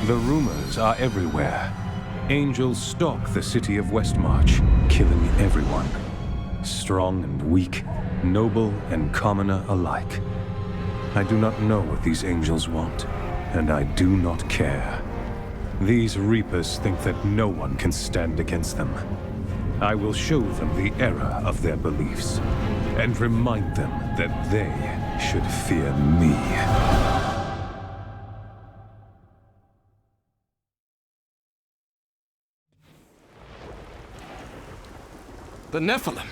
The rumors are everywhere. Angels stalk the city of Westmarch, killing everyone. Strong and weak, noble and commoner alike. I do not know what these angels want, and I do not care. These Reapers think that no one can stand against them. I will show them the error of their beliefs, and remind them that they should fear me. The Nephilim.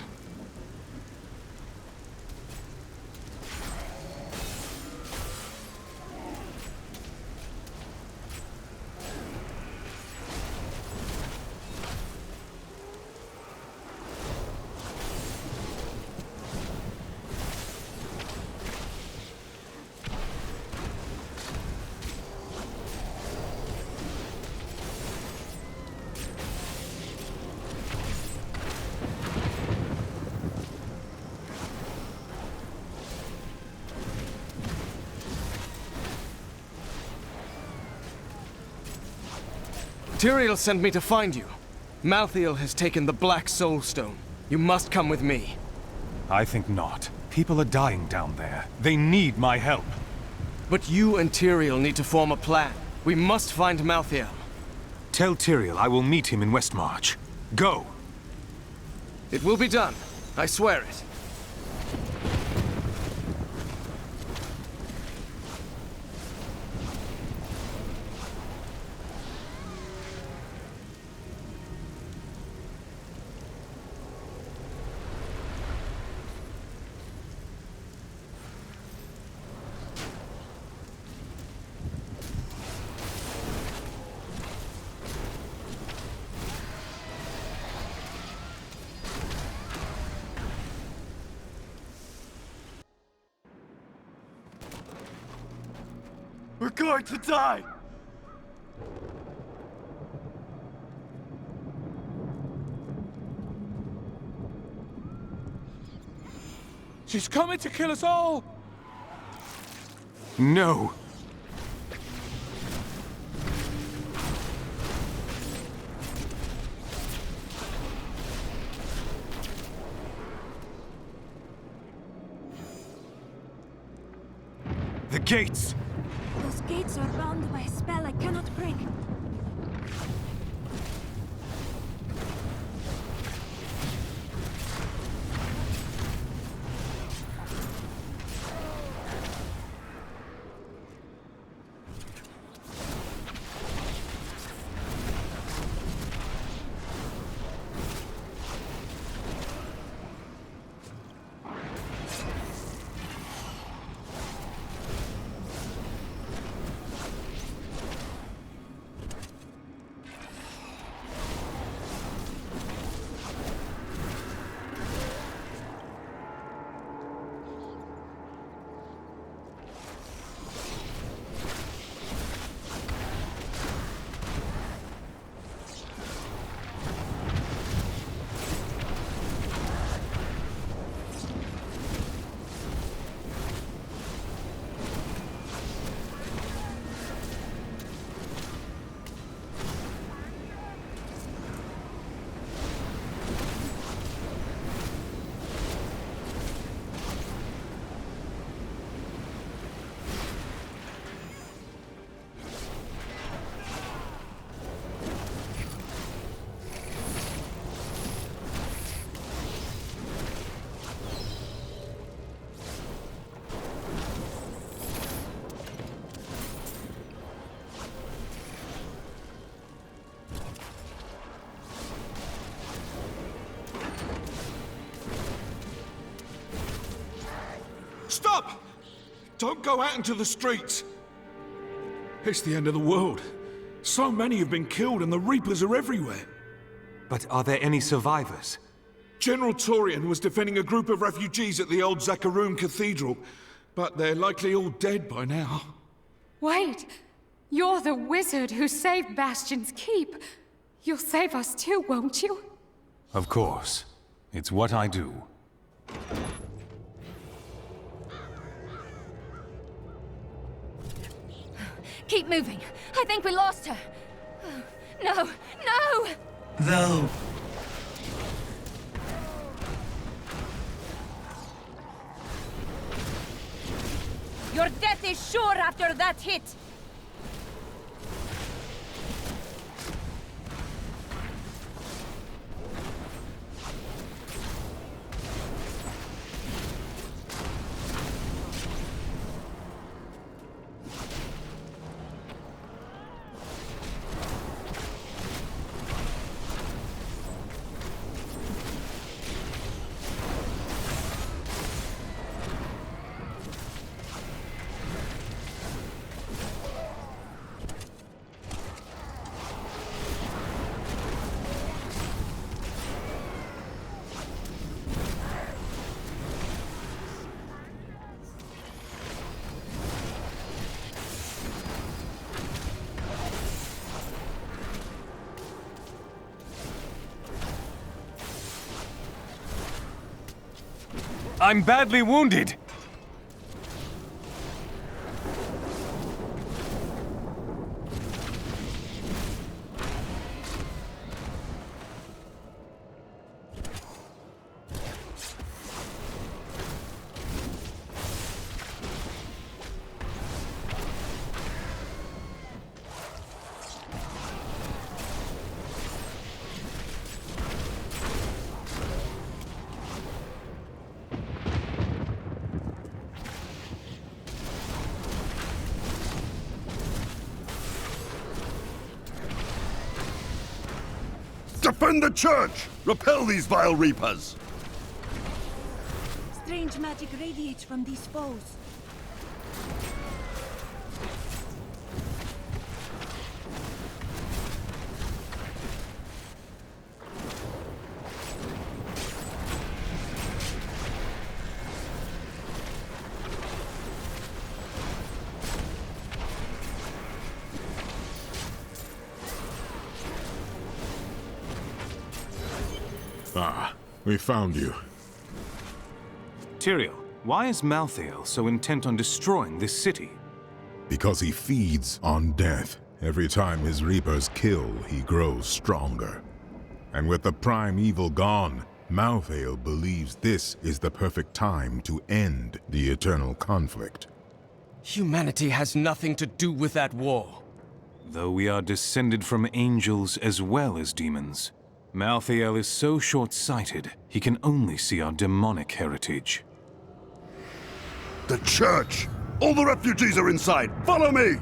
Tyrael sent me to find you. Malthael has taken the Black Soul Stone. You must come with me. I think not. People are dying down there. They need my help. But you and Tyrael need to form a plan. We must find Malthael. Tell Tyrael I will meet him in Westmarch. Go! It will be done. I swear it. We're going to die! She's coming to kill us all! No! The gates! Those gates are bound by a spell I cannot break. Stop! Don't go out into the streets! It's the end of the world. So many have been killed and the Reapers are everywhere. But are there any survivors? General Torian was defending a group of refugees at the old Zakharoon Cathedral, but they're likely all dead by now. Wait! You're the wizard who saved Bastion's Keep. You'll save us too, won't you? Of course. It's what I do. Keep moving. I think we lost her. Oh, no, no! Though... Your death is sure after that hit! I'm badly wounded! Defend the church! Repel these vile reapers! Strange magic radiates from these foes. Ah, we found you. Tyrael, why is Malthael so intent on destroying this city? Because he feeds on death. Every time his reapers kill, he grows stronger. And with the prime evil gone, Malthael believes this is the perfect time to end the eternal conflict. Humanity has nothing to do with that war. Though we are descended from angels as well as demons, Malthael is so short-sighted, he can only see our demonic heritage. The church! All the refugees are inside! Follow me!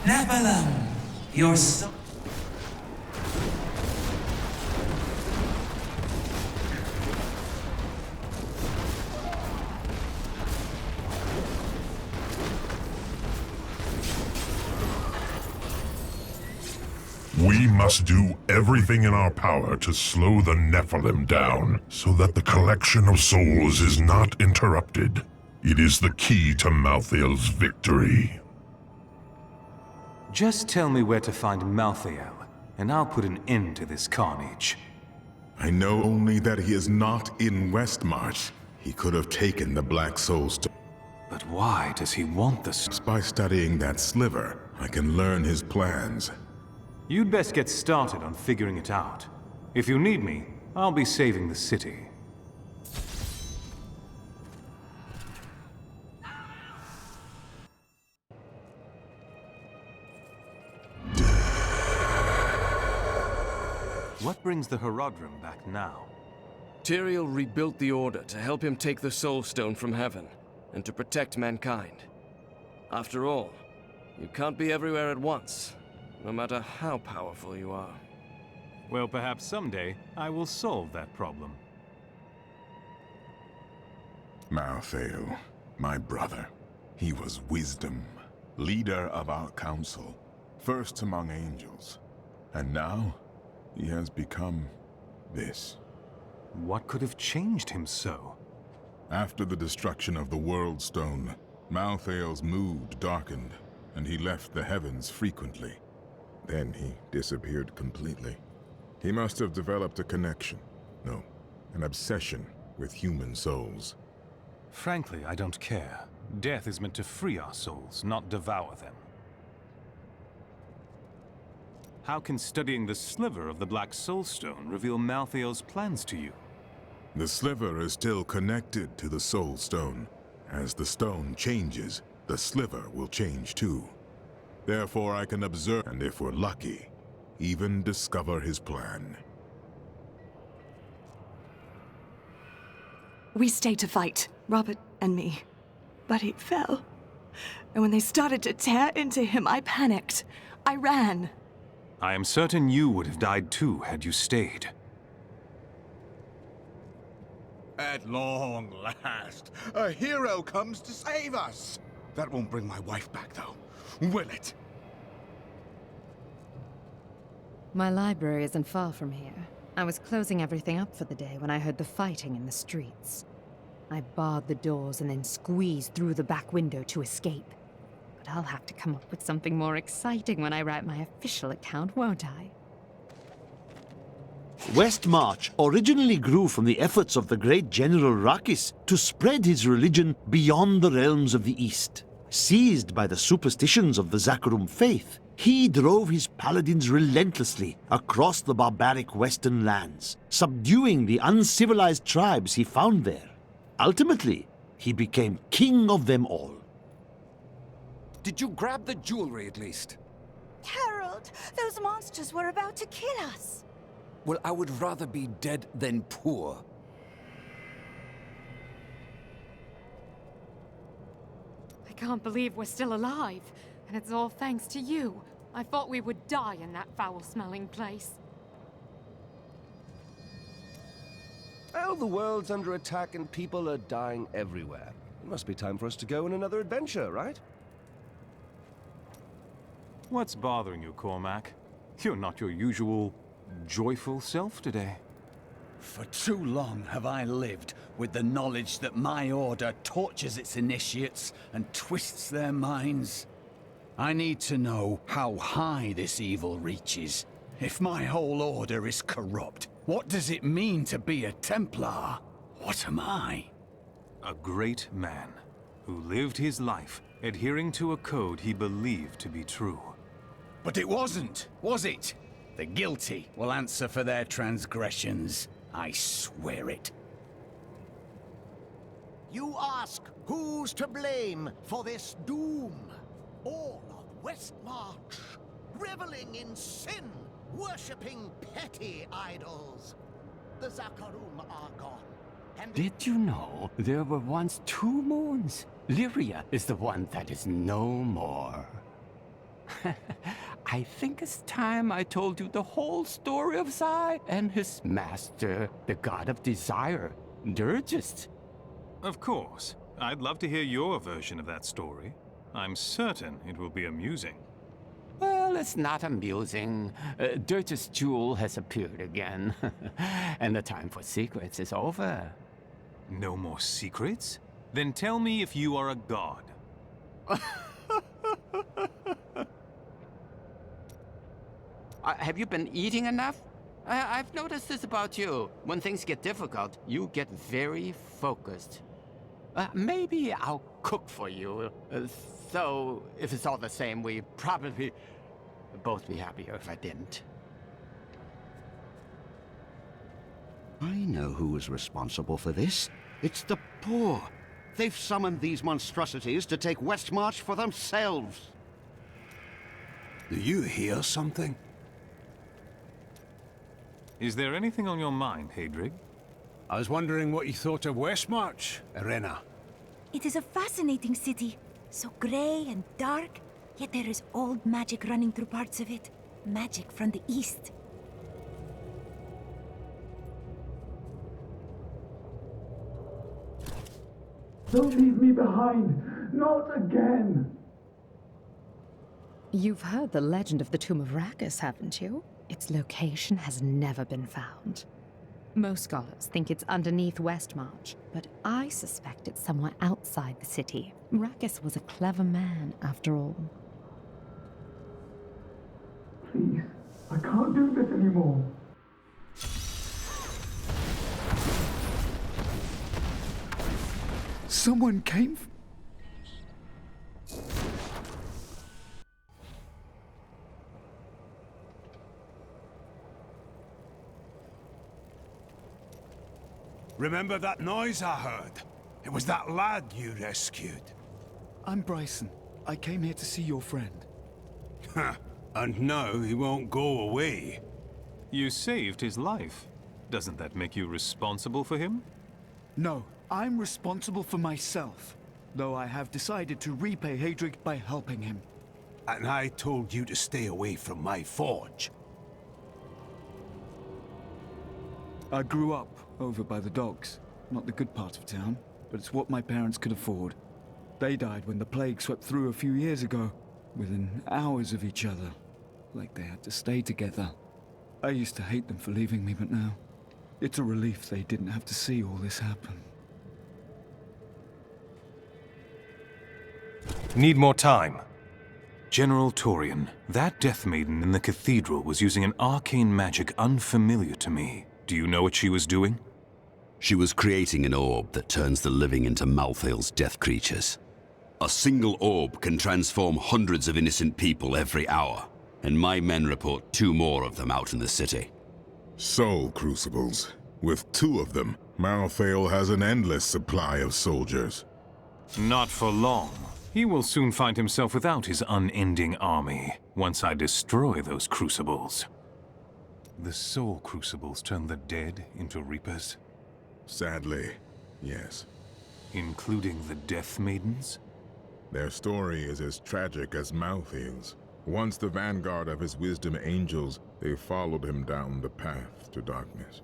Nabalam, your soul... We must do everything in our power to slow the Nephilim down, so that the collection of souls is not interrupted. It is the key to Malthael's victory. Just tell me where to find Malthael, and I'll put an end to this carnage. I know only that he is not in Westmarch. He could have taken the Black Soul Stone. But why does he want this? By studying that sliver, I can learn his plans. You'd best get started on figuring it out. If you need me, I'll be saving the city. What brings the Herodrim back now? Tyrael rebuilt the Order to help him take the Soul Stone from heaven, and to protect mankind. After all, you can't be everywhere at once, no matter how powerful you are. Well, perhaps someday I will solve that problem. Malthael, my brother. He was wisdom, leader of our council, first among angels. And now, he has become this. What could have changed him so? After the destruction of the World Stone, Malthael's mood darkened, and he left the heavens frequently. Then he disappeared completely. He must have developed a connection. No, an obsession with human souls. Frankly, I don't care. Death is meant to free our souls, not devour them. How can studying the sliver of the Black Soulstone reveal Malthael's plans to you? The sliver is still connected to the Soul Stone. As the stone changes, the sliver will change too. Therefore I can observe, and if we're lucky, even discover his plan. We stayed to fight, Robert and me. But he fell. And when they started to tear into him, I panicked. I ran. I am certain you would have died too had you stayed. At long last, a hero comes to save us. That won't bring my wife back, though, will it? My library isn't far from here. I was closing everything up for the day when I heard the fighting in the streets. I barred the doors and then squeezed through the back window to escape. But I'll have to come up with something more exciting when I write my official account, won't I? Westmarch originally grew from the efforts of the great General Rakis to spread his religion beyond the realms of the East. Seized by the superstitions of the Zakarum faith, he drove his paladins relentlessly across the barbaric western lands, subduing the uncivilized tribes he found there. Ultimately, he became king of them all. Did you grab the jewelry at least? Harold, those monsters were about to kill us. Well, I would rather be dead than poor. I can't believe we're still alive. And it's all thanks to you. I thought we would die in that foul-smelling place. Well, the world's under attack and people are dying everywhere. It must be time for us to go on another adventure, right? What's bothering you, Cormac? You're not your usual joyful self today. For too long have I lived with the knowledge that my order tortures its initiates and twists their minds. I need to know how high this evil reaches. If my whole order is corrupt, what does it mean to be a Templar? What am I? A great man who lived his life adhering to a code he believed to be true. But it wasn't, was it? The guilty will answer for their transgressions. I swear it. You ask who's to blame for this doom? All of Westmarch, reveling in sin, worshipping petty idols. The Zakarum are gone. And Did you know there were once 2 moons? Lyria is the one that is no more. I think it's time I told you the whole story of Zai and his master, the god of desire, Durgist. Of course. I'd love to hear your version of that story. I'm certain it will be amusing. Well, it's not amusing. Durgist's jewel has appeared again. And the time for secrets is over. No more secrets? Then tell me if you are a god. Have you been eating enough? I've noticed this about you. When things get difficult, you get very focused. Maybe I'll cook for you. So, if it's all the same, we'd probably both be happier if I didn't. I know who is responsible for this. It's the poor. They've summoned these monstrosities to take Westmarch for themselves. Do you hear something? Is there anything on your mind, Hadrig? I was wondering what you thought of Westmarch, Irena. It is a fascinating city. So grey and dark, yet there is old magic running through parts of it. Magic from the East. Don't leave me behind! Not again! You've heard the legend of the Tomb of Rakis, haven't you? Its location has never been found. Most scholars think it's underneath Westmarch, but I suspect it's somewhere outside the city. Rakis was a clever man, after all. Please, I can't do this anymore. Someone came... Remember that noise I heard? It was that lad you rescued. I'm Bryson. I came here to see your friend. And now he won't go away. You saved his life. Doesn't that make you responsible for him? No, I'm responsible for myself. Though I have decided to repay Hadric by helping him. And I told you to stay away from my forge. I grew up over by the docks. Not the good part of town, but it's what my parents could afford. They died when the plague swept through a few years ago, within hours of each other. Like they had to stay together. I used to hate them for leaving me, but now... it's a relief they didn't have to see all this happen. Need more time. General Torian, that Death Maiden in the cathedral was using an arcane magic unfamiliar to me. Do you know what she was doing? She was creating an orb that turns the living into Malthael's death creatures. A single orb can transform hundreds of innocent people every hour, and my men report 2 more of them out in the city. Soul crucibles. With 2 of them, Malthael has an endless supply of soldiers. Not for long. He will soon find himself without his unending army, once I destroy those crucibles. The soul crucibles turn the dead into reapers? Sadly, yes. Including the Death Maidens? Their story is as tragic as Malthael's. Once the vanguard of his wisdom angels, they followed him down the path to darkness.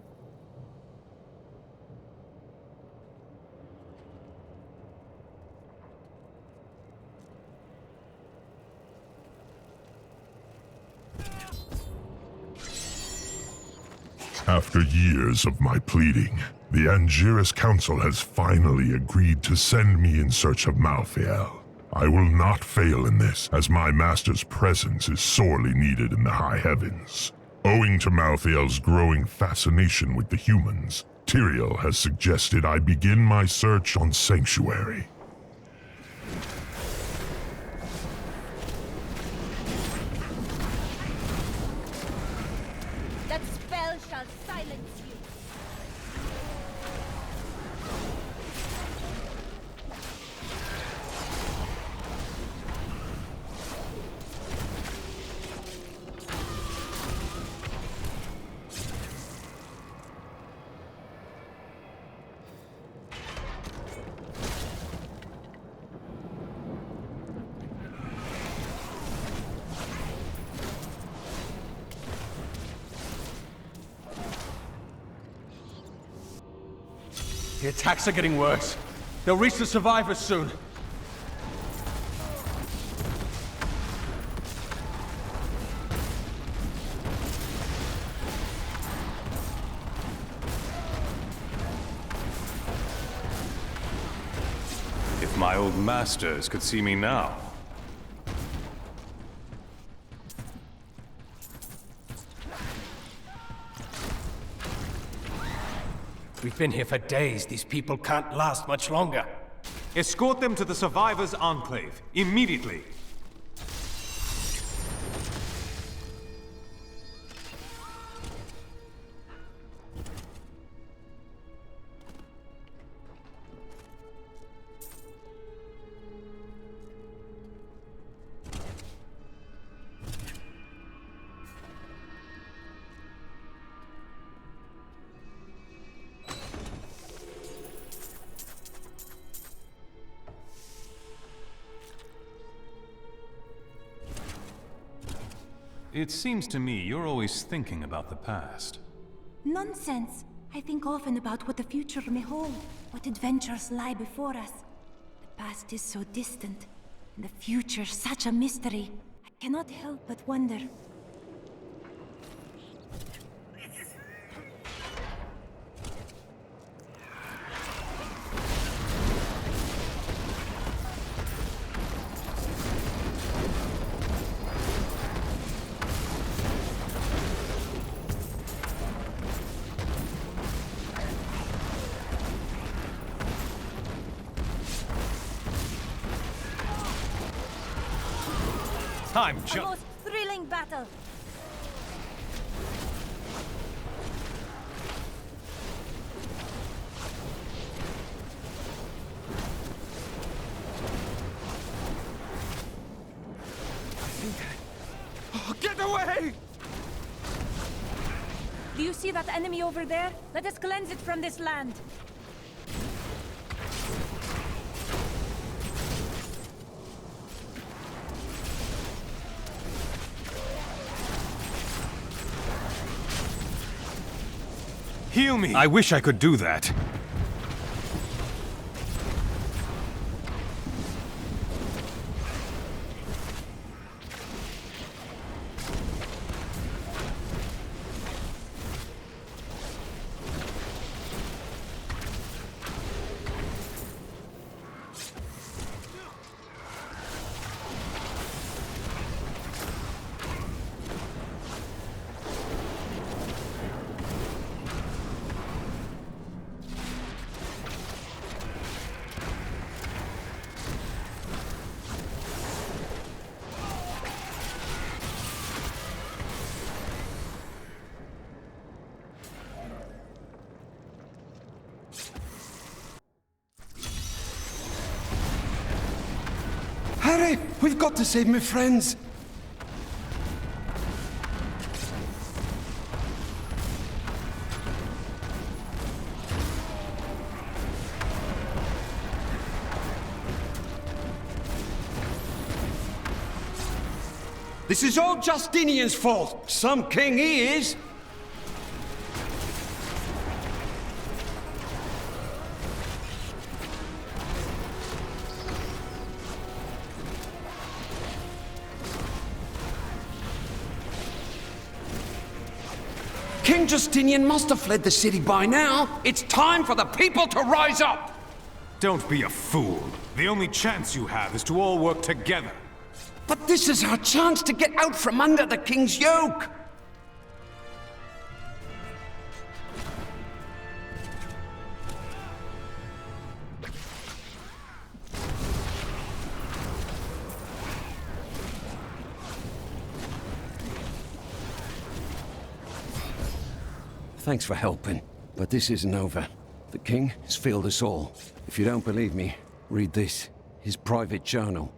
After years of my pleading, the Angiris Council has finally agreed to send me in search of Malthael. I will not fail in this, as my master's presence is sorely needed in the high heavens. Owing to Malthael's growing fascination with the humans, Tyrael has suggested I begin my search on Sanctuary. That spell shall silence you. The attacks are getting worse. They'll reach the survivors soon. If my old masters could see me now. We've been here for days. These people can't last much longer. Escort them to the Survivors' Enclave, immediately. It seems to me you're always thinking about the past. Nonsense. I think often about what the future may hold, what adventures lie before us. The past is so distant, and the future such a mystery. I cannot help but wonder. I'm A just... most thrilling battle. Oh, get away! Do you see that enemy over there? Let us cleanse it from this land. Heal me! I wish I could do that. Harry, we've got to save my friends. This is all Justinian's fault. Some king he is. King Justinian must have fled the city by now. It's time for the people to rise up! Don't be a fool. The only chance you have is to all work together. But this is our chance to get out from under the king's yoke! Thanks for helping, but this isn't over. The king has failed us all. If you don't believe me, read this. His private journal.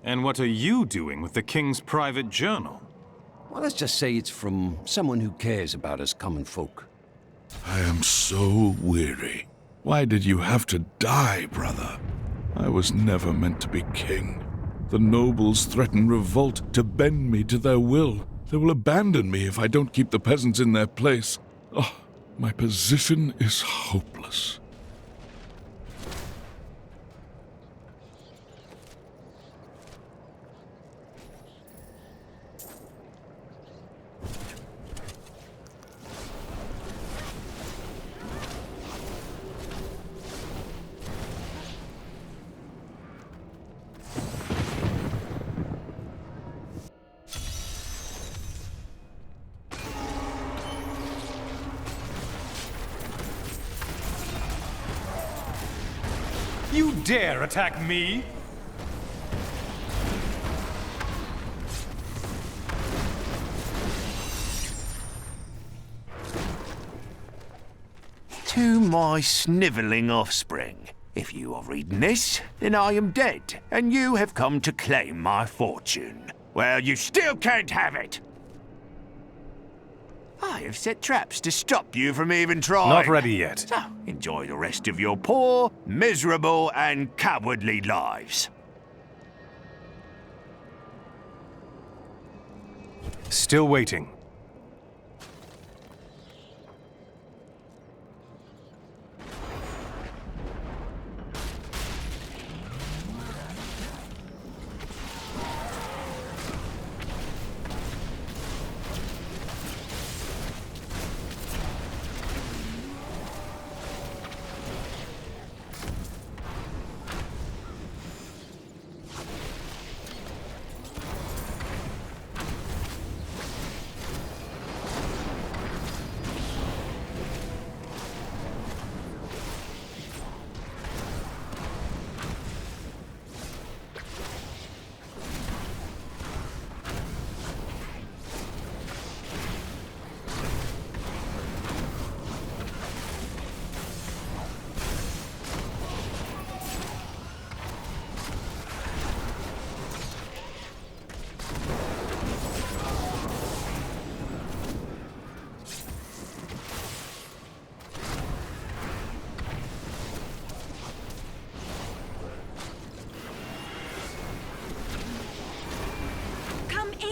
And what are you doing with the king's private journal? Well, let's just say it's from someone who cares about us common folk. I am so weary. Why did you have to die, brother? I was never meant to be king. The nobles threaten revolt to bend me to their will. They will abandon me if I don't keep the peasants in their place. Oh, my position is hopeless. You dare attack me? To my snivelling offspring. If you are reading this, then I am dead, and you have come to claim my fortune. Well, you still can't have it! I have set traps to stop you from even trying. Not ready yet. So, enjoy the rest of your poor, miserable, and cowardly lives. Still waiting.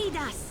Lead us!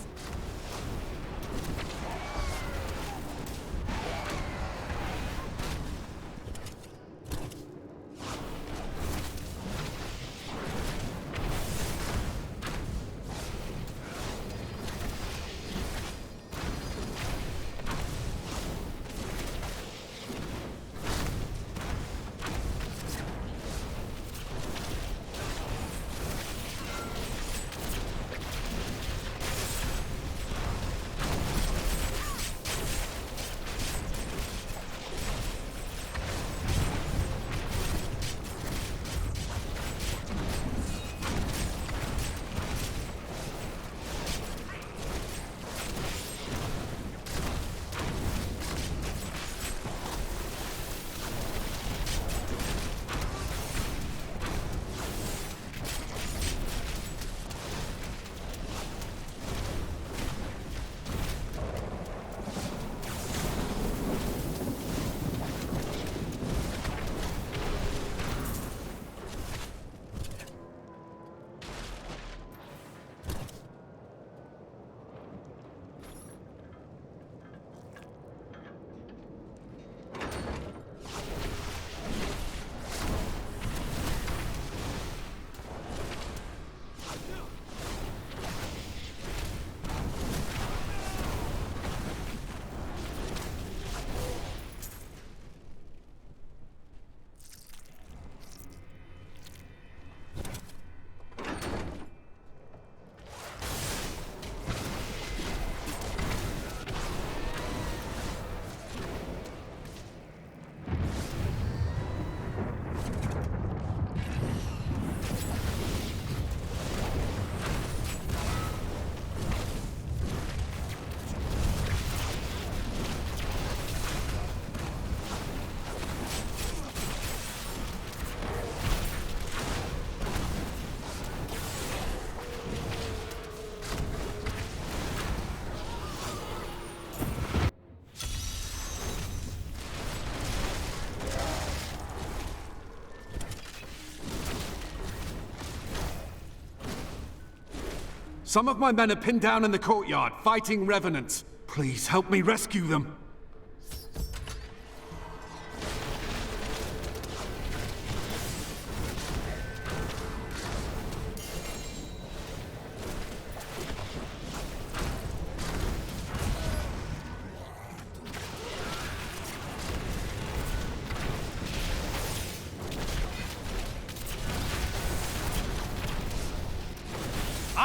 Some of my men are pinned down in the courtyard, fighting revenants. Please help me rescue them.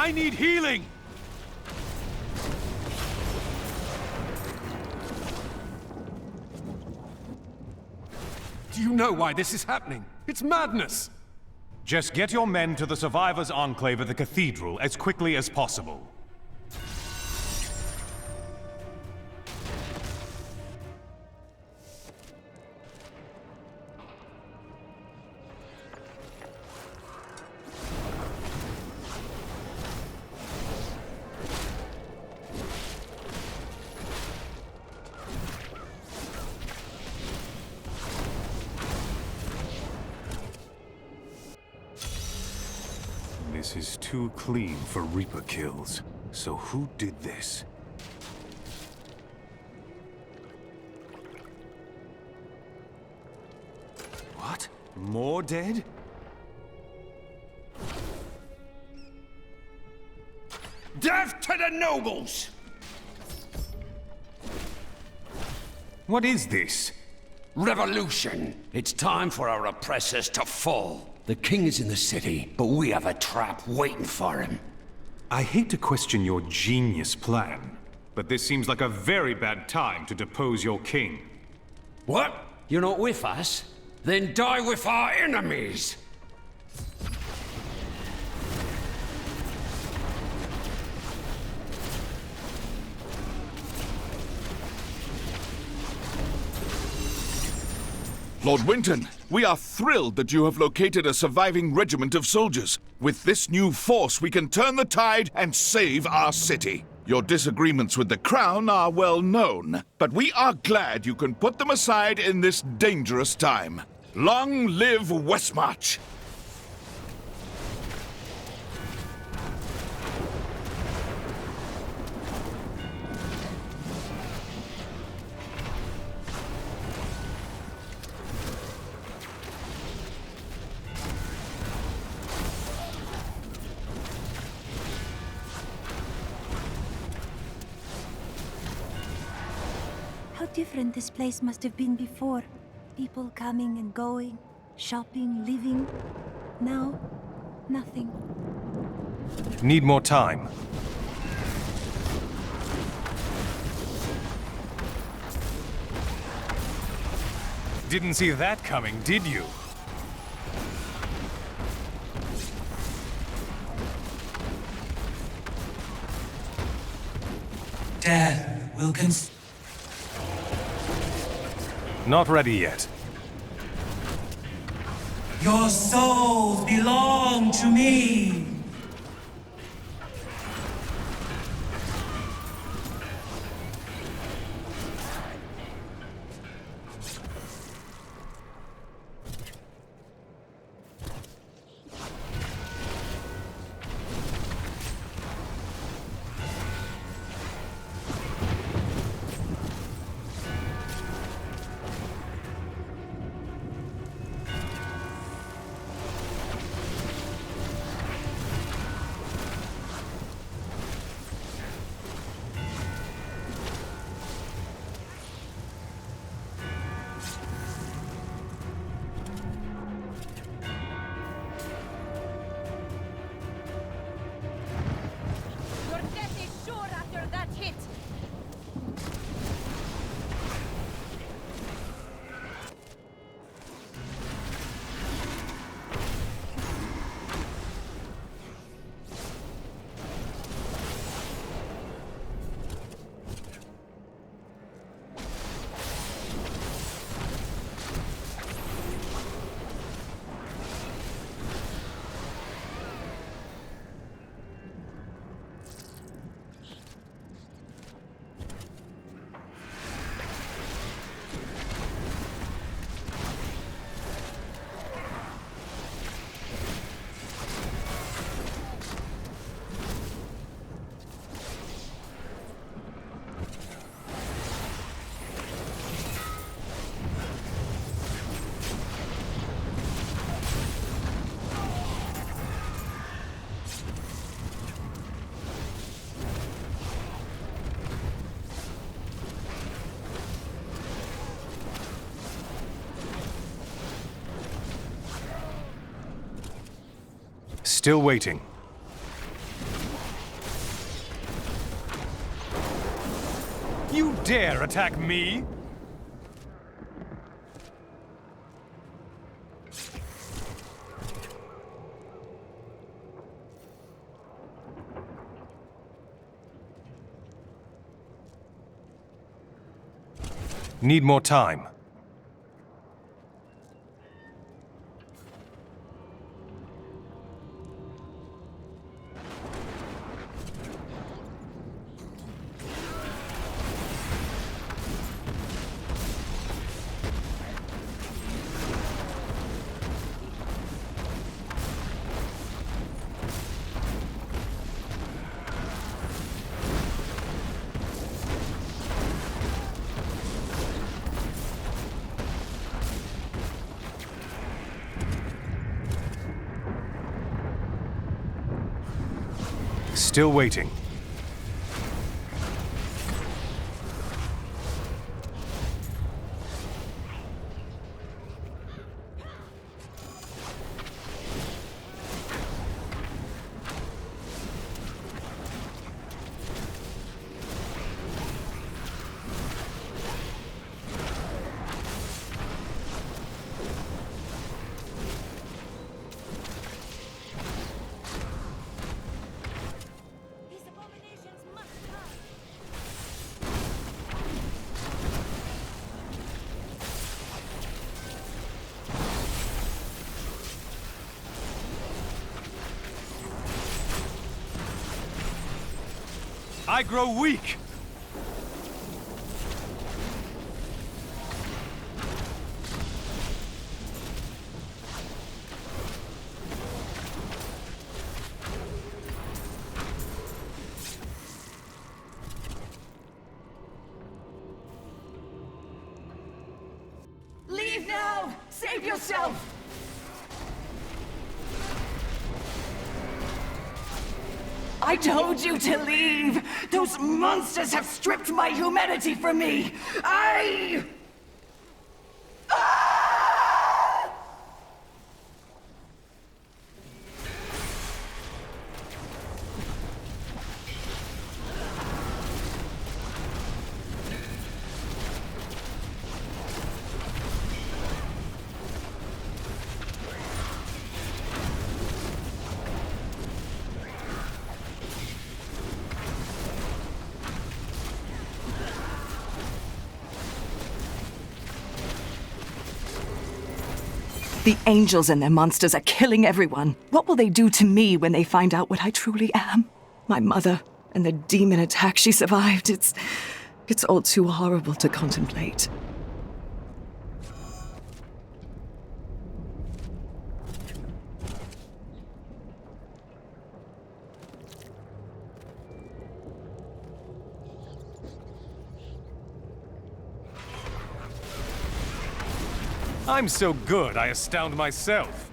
I need healing! Do you know why this is happening? It's madness! Just get your men to the Survivors' Enclave at the Cathedral as quickly as possible. This is too clean for Reaper kills. So who did this? What? More dead? Death to the nobles! What is this? Revolution! It's time for our oppressors to fall. The king is in the city, but we have a trap waiting for him. I hate to question your genius plan, but this seems like a very bad time to depose your king. What? You're not with us? Then die with our enemies! Lord Winton, we are thrilled that you have located a surviving regiment of soldiers. With this new force, we can turn the tide and save our city. Your disagreements with the Crown are well known, but we are glad you can put them aside in this dangerous time. Long live Westmarch! different this place must have been before. People coming and going, shopping, living. Now, nothing. Need more time. Didn't see that coming, did you? Dad, Wilkins? Not ready yet. Your souls belong to me! Your death is sure after that hit! Still waiting. You dare attack me? Need more time. Still waiting. I grow weak! Leave now! Save yourself! I told you to leave! Those monsters have stripped my humanity from me! The angels and their monsters are killing everyone. What will they do to me when they find out what I truly am? My mother and the demon attack she survived. It's all too horrible to contemplate. I'm so good, I astound myself.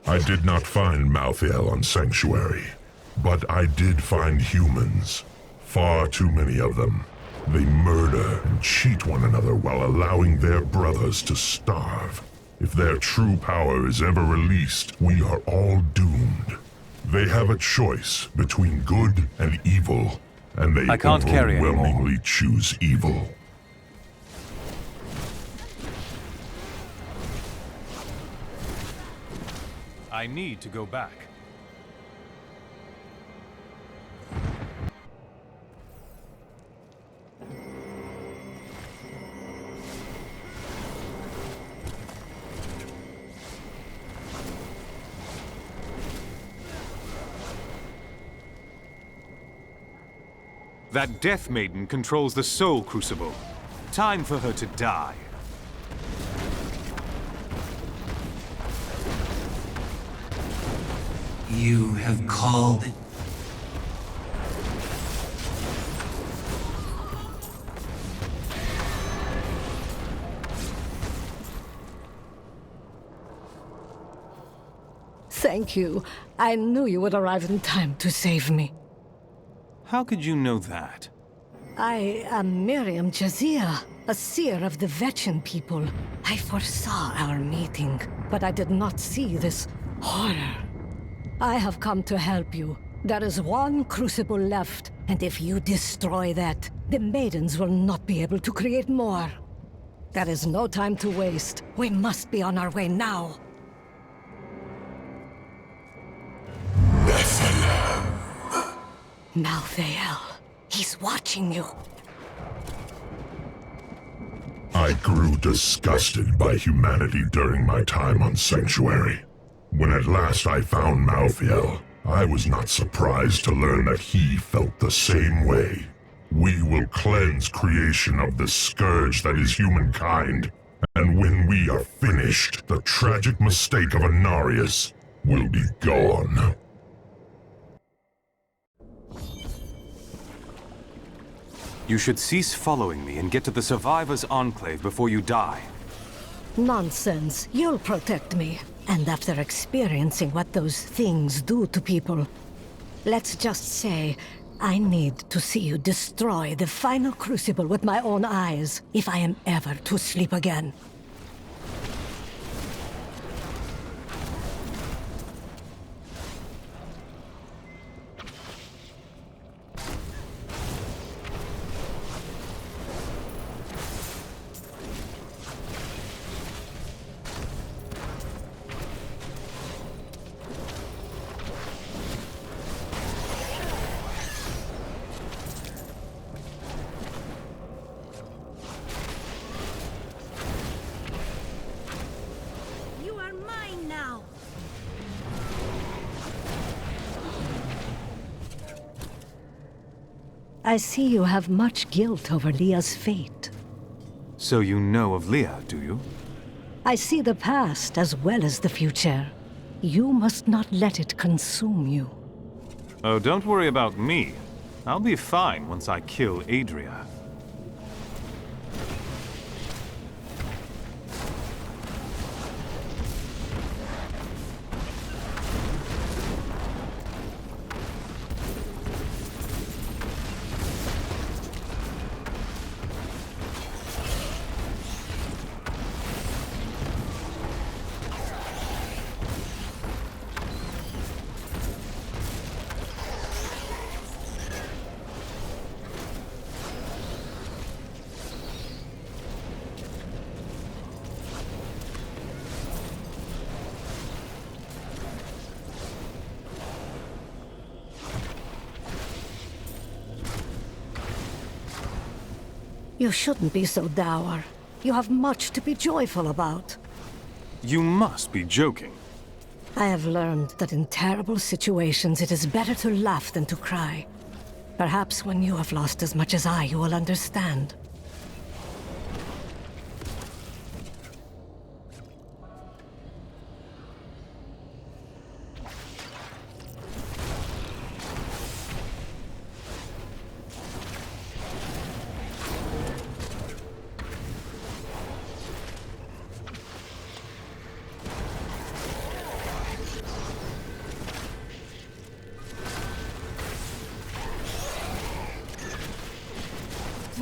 I did not find Malthael on Sanctuary, but I did find humans. Far too many of them. They murder and cheat one another while allowing their brothers to starve. If their true power is ever released, we are all doomed. They have a choice between good and evil, and they I can't carry anymore. overwhelmingly choose evil. I need to go back. That Death Maiden controls the Soul Crucible. Time for her to die. You have called. Thank you. I knew you would arrive in time to save me. How could you know that? I am Miriam Jazia, a seer of the Vetchin people. I foresaw our meeting, but I did not see this horror. I have come to help you. There is one crucible left, and if you destroy that, the maidens will not be able to create more. There is no time to waste. We must be on our way now. Malthael. He's watching you. I grew disgusted by humanity during my time on Sanctuary. When at last I found Malthael, I was not surprised to learn that he felt the same way. We will cleanse creation of the scourge that is humankind, and when we are finished, the tragic mistake of Anarius will be gone. You should cease following me and get to the Survivors' Enclave before you die. Nonsense. You'll protect me. And after experiencing what those things do to people, let's just say I need to see you destroy the final crucible with my own eyes if I am ever to sleep again. I see you have much guilt over Leah's fate. So you know of Leah, do you? I see the past as well as the future. You must not let it consume you. Oh, don't worry about me. I'll be fine once I kill Adria. You shouldn't be so dour. You have much to be joyful about. You must be joking. I have learned that in terrible situations it is better to laugh than to cry. Perhaps when you have lost as much as I, you will understand.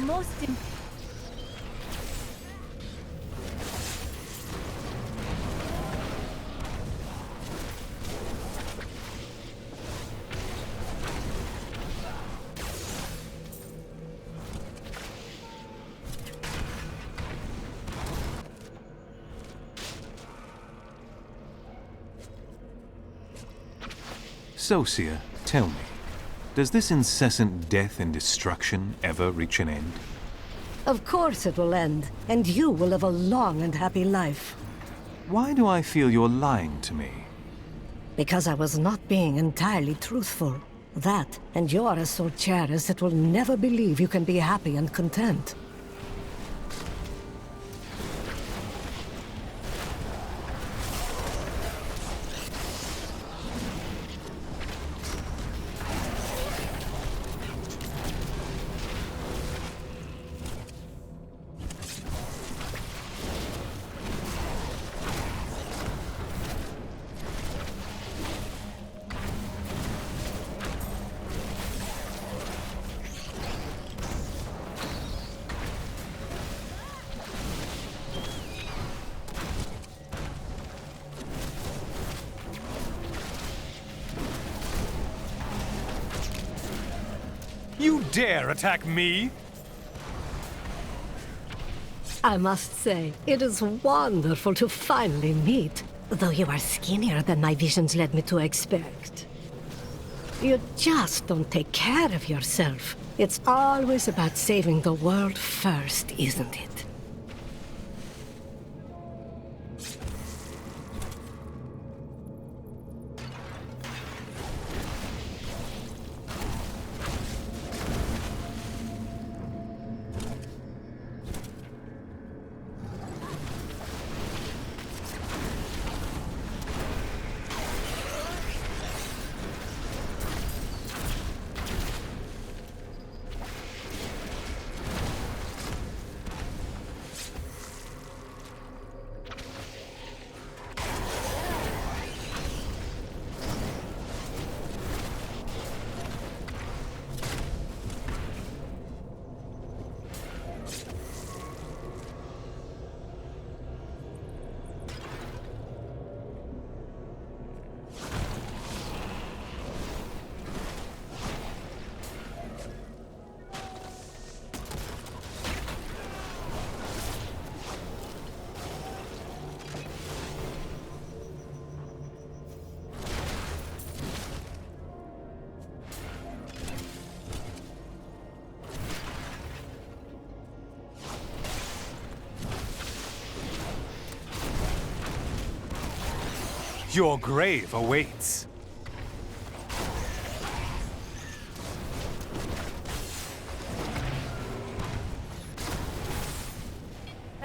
Most important. Socia, tell me, does this incessant death and destruction ever reach an end? Of course it will end, and you will live a long and happy life. Why do I feel you're lying to me? Because I was not being entirely truthful. That, and you are so cherished that will never believe you can be happy and content. You dare attack me? I must say, it is wonderful to finally meet, though you are skinnier than my visions led me to expect. You just don't take care of yourself. It's always about saving the world first, isn't it? Your grave awaits.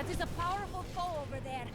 That is a powerful foe over there.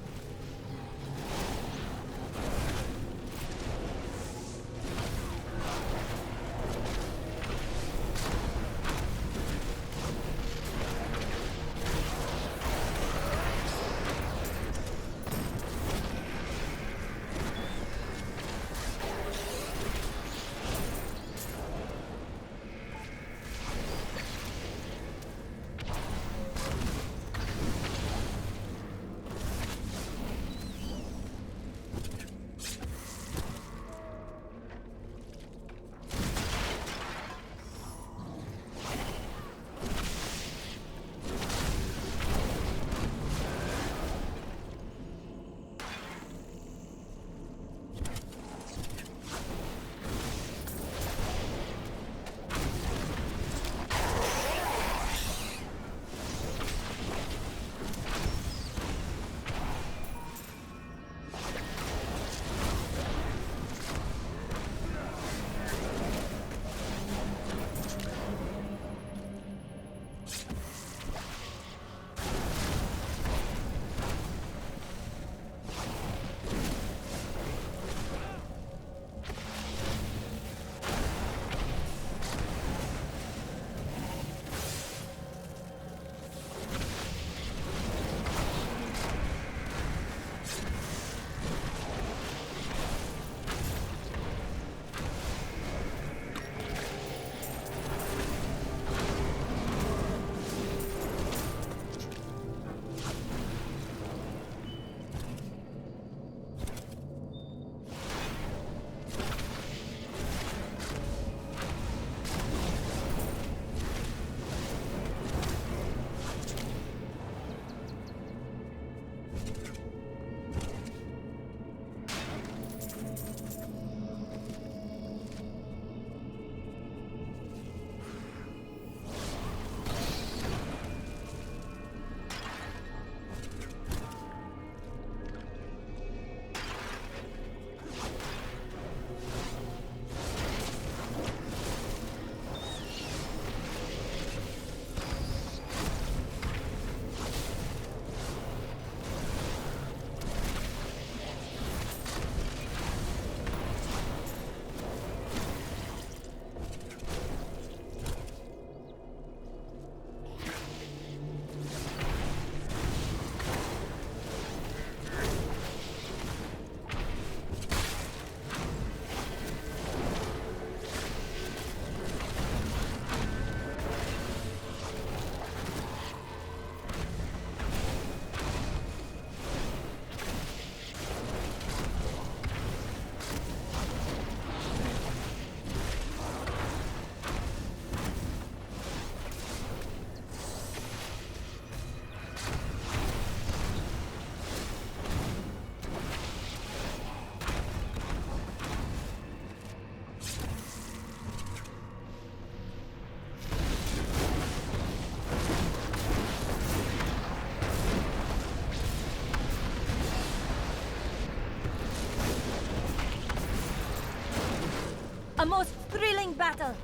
A most thrilling battle!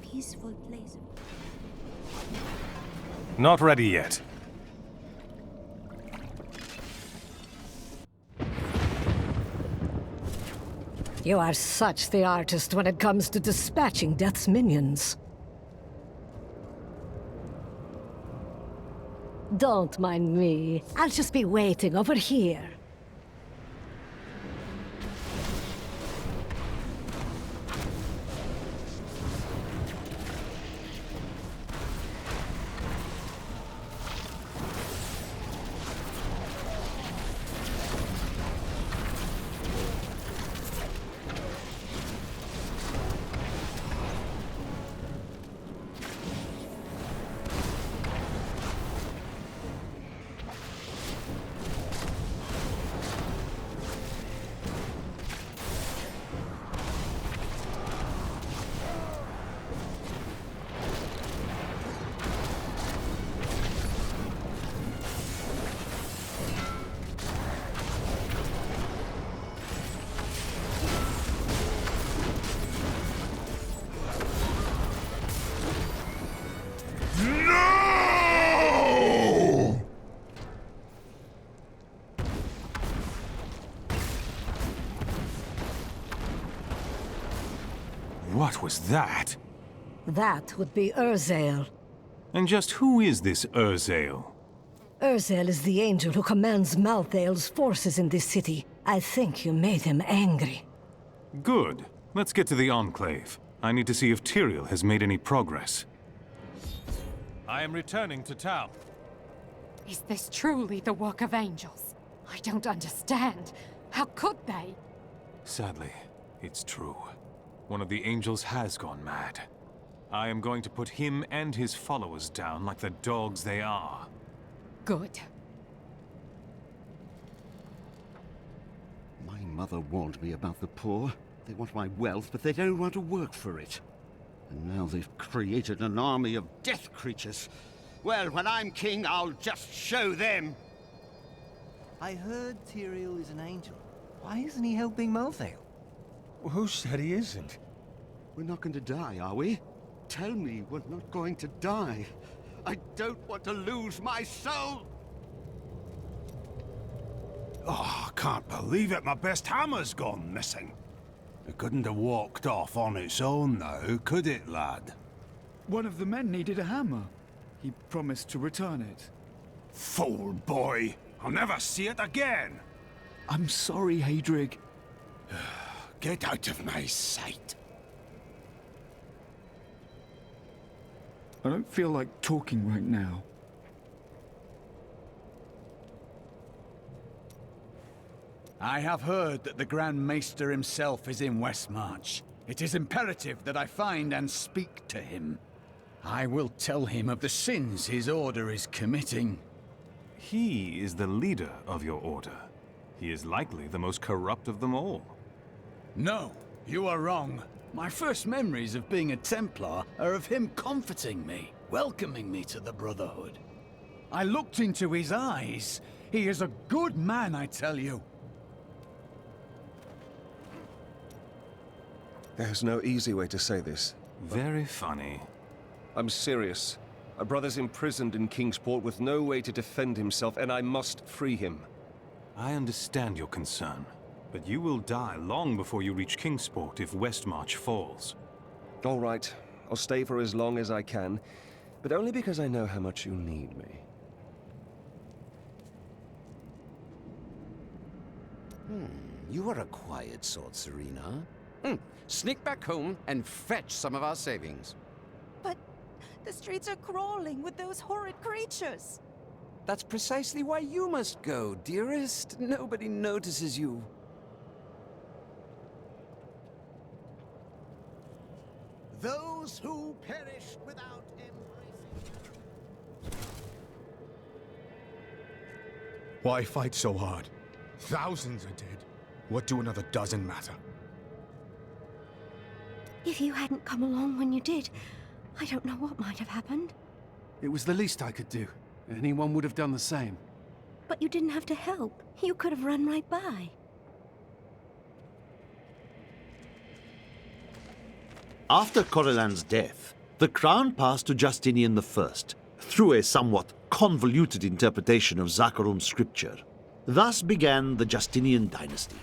Peaceful place. Not ready yet. You are such the artist when it comes to dispatching Death's minions. Don't mind me. I'll just be waiting over here. What was that? That would be Urzael. And just who is this Urzael? Urzael is the angel who commands Malthael's forces in this city. I think you made him angry. Good. Let's get to the Enclave. I need to see if Tyrael has made any progress. I am returning to town. Is this truly the work of angels? I don't understand. How could they? Sadly, it's true. One of the angels has gone mad. I am going to put him and his followers down like the dogs they are. Good. My mother warned me about the poor. They want my wealth, but they don't want to work for it. And now they've created an army of death creatures. Well, when I'm king, I'll just show them. I heard Tyrael is an angel. Why isn't he helping Malthael? Who said he isn't? We're not going to die, are we? Tell me we're not going to die. I don't want to lose my soul! Oh, I can't believe it. My best hammer's gone missing. It couldn't have walked off on its own now, could it, lad? One of the men needed a hammer. He promised to return it. Fool boy! I'll never see it again! I'm sorry, Hadrig. Get out of my sight. I don't feel like talking right now. I have heard that the Grand Maester himself is in Westmarch. It is imperative that I find and speak to him. I will tell him of the sins his order is committing. He is the leader of your order. He is likely the most corrupt of them all. No, you are wrong. My first memories of being a Templar are of him comforting me, welcoming me to the Brotherhood. I looked into his eyes. He is a good man, I tell you. There's no easy way to say this. Very funny. I'm serious. My brother's imprisoned in Kingsport with no way to defend himself, and I must free him. I understand your concern, but you will die long before you reach Kingsport if Westmarch falls. All right. I'll stay for as long as I can, but only because I know how much you need me. You are a quiet sort, Serena. Sneak back home and fetch some of our savings. But the streets are crawling with those horrid creatures. That's precisely why you must go, dearest. Nobody notices you. Those who perish without embracing... Why fight so hard? Thousands are dead. What do another dozen matter? If you hadn't come along when you did, I don't know what might have happened. It was the least I could do. Anyone would have done the same. But you didn't have to help. You could have run right by. After Corellan's death, the crown passed to Justinian I, through a somewhat convoluted interpretation of Zakharum scripture. Thus began the Justinian dynasty.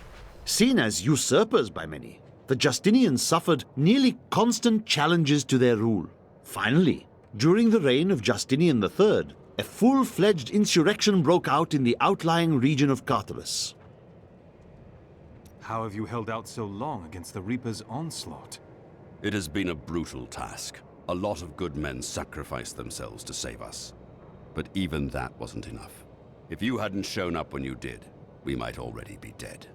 Seen as usurpers by many, the Justinians suffered nearly constant challenges to their rule. Finally, during the reign of Justinian III, a full-fledged insurrection broke out in the outlying region of Carthage. How have you held out so long against the Reaper's onslaught? It has been a brutal task. A lot of good men sacrificed themselves to save us. But even that wasn't enough. If you hadn't shown up when you did, we might already be dead.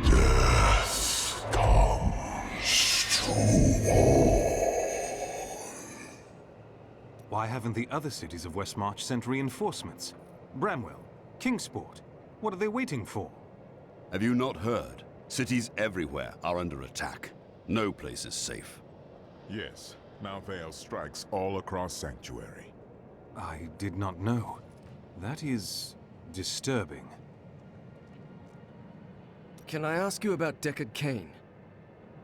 Death comes to all. Why haven't the other cities of Westmarch sent reinforcements? Bramwell, Kingsport, what are they waiting for? Have you not heard? Cities everywhere are under attack. No place is safe. Yes, Malthael strikes all across Sanctuary. I did not know. That is disturbing. Can I ask you about Deckard Cain?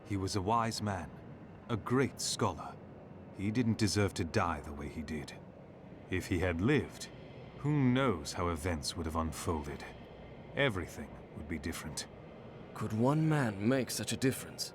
He was a wise man, a great scholar. He didn't deserve to die the way he did. If he had lived, who knows how events would have unfolded. Everything would be different. Could one man make such a difference?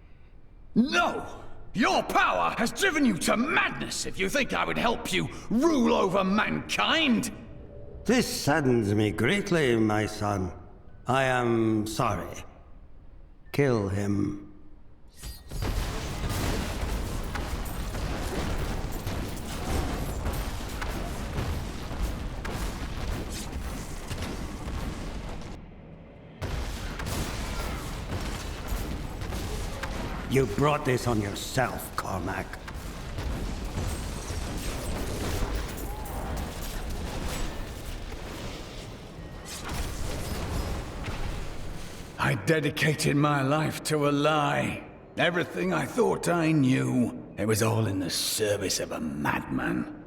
No! Your power has driven you to madness if you think I would help you rule over mankind! This saddens me greatly, my son. I am sorry. Kill him. You brought this on yourself, Cormac. I dedicated my life to a lie. Everything I thought I knew, it was all in the service of a madman.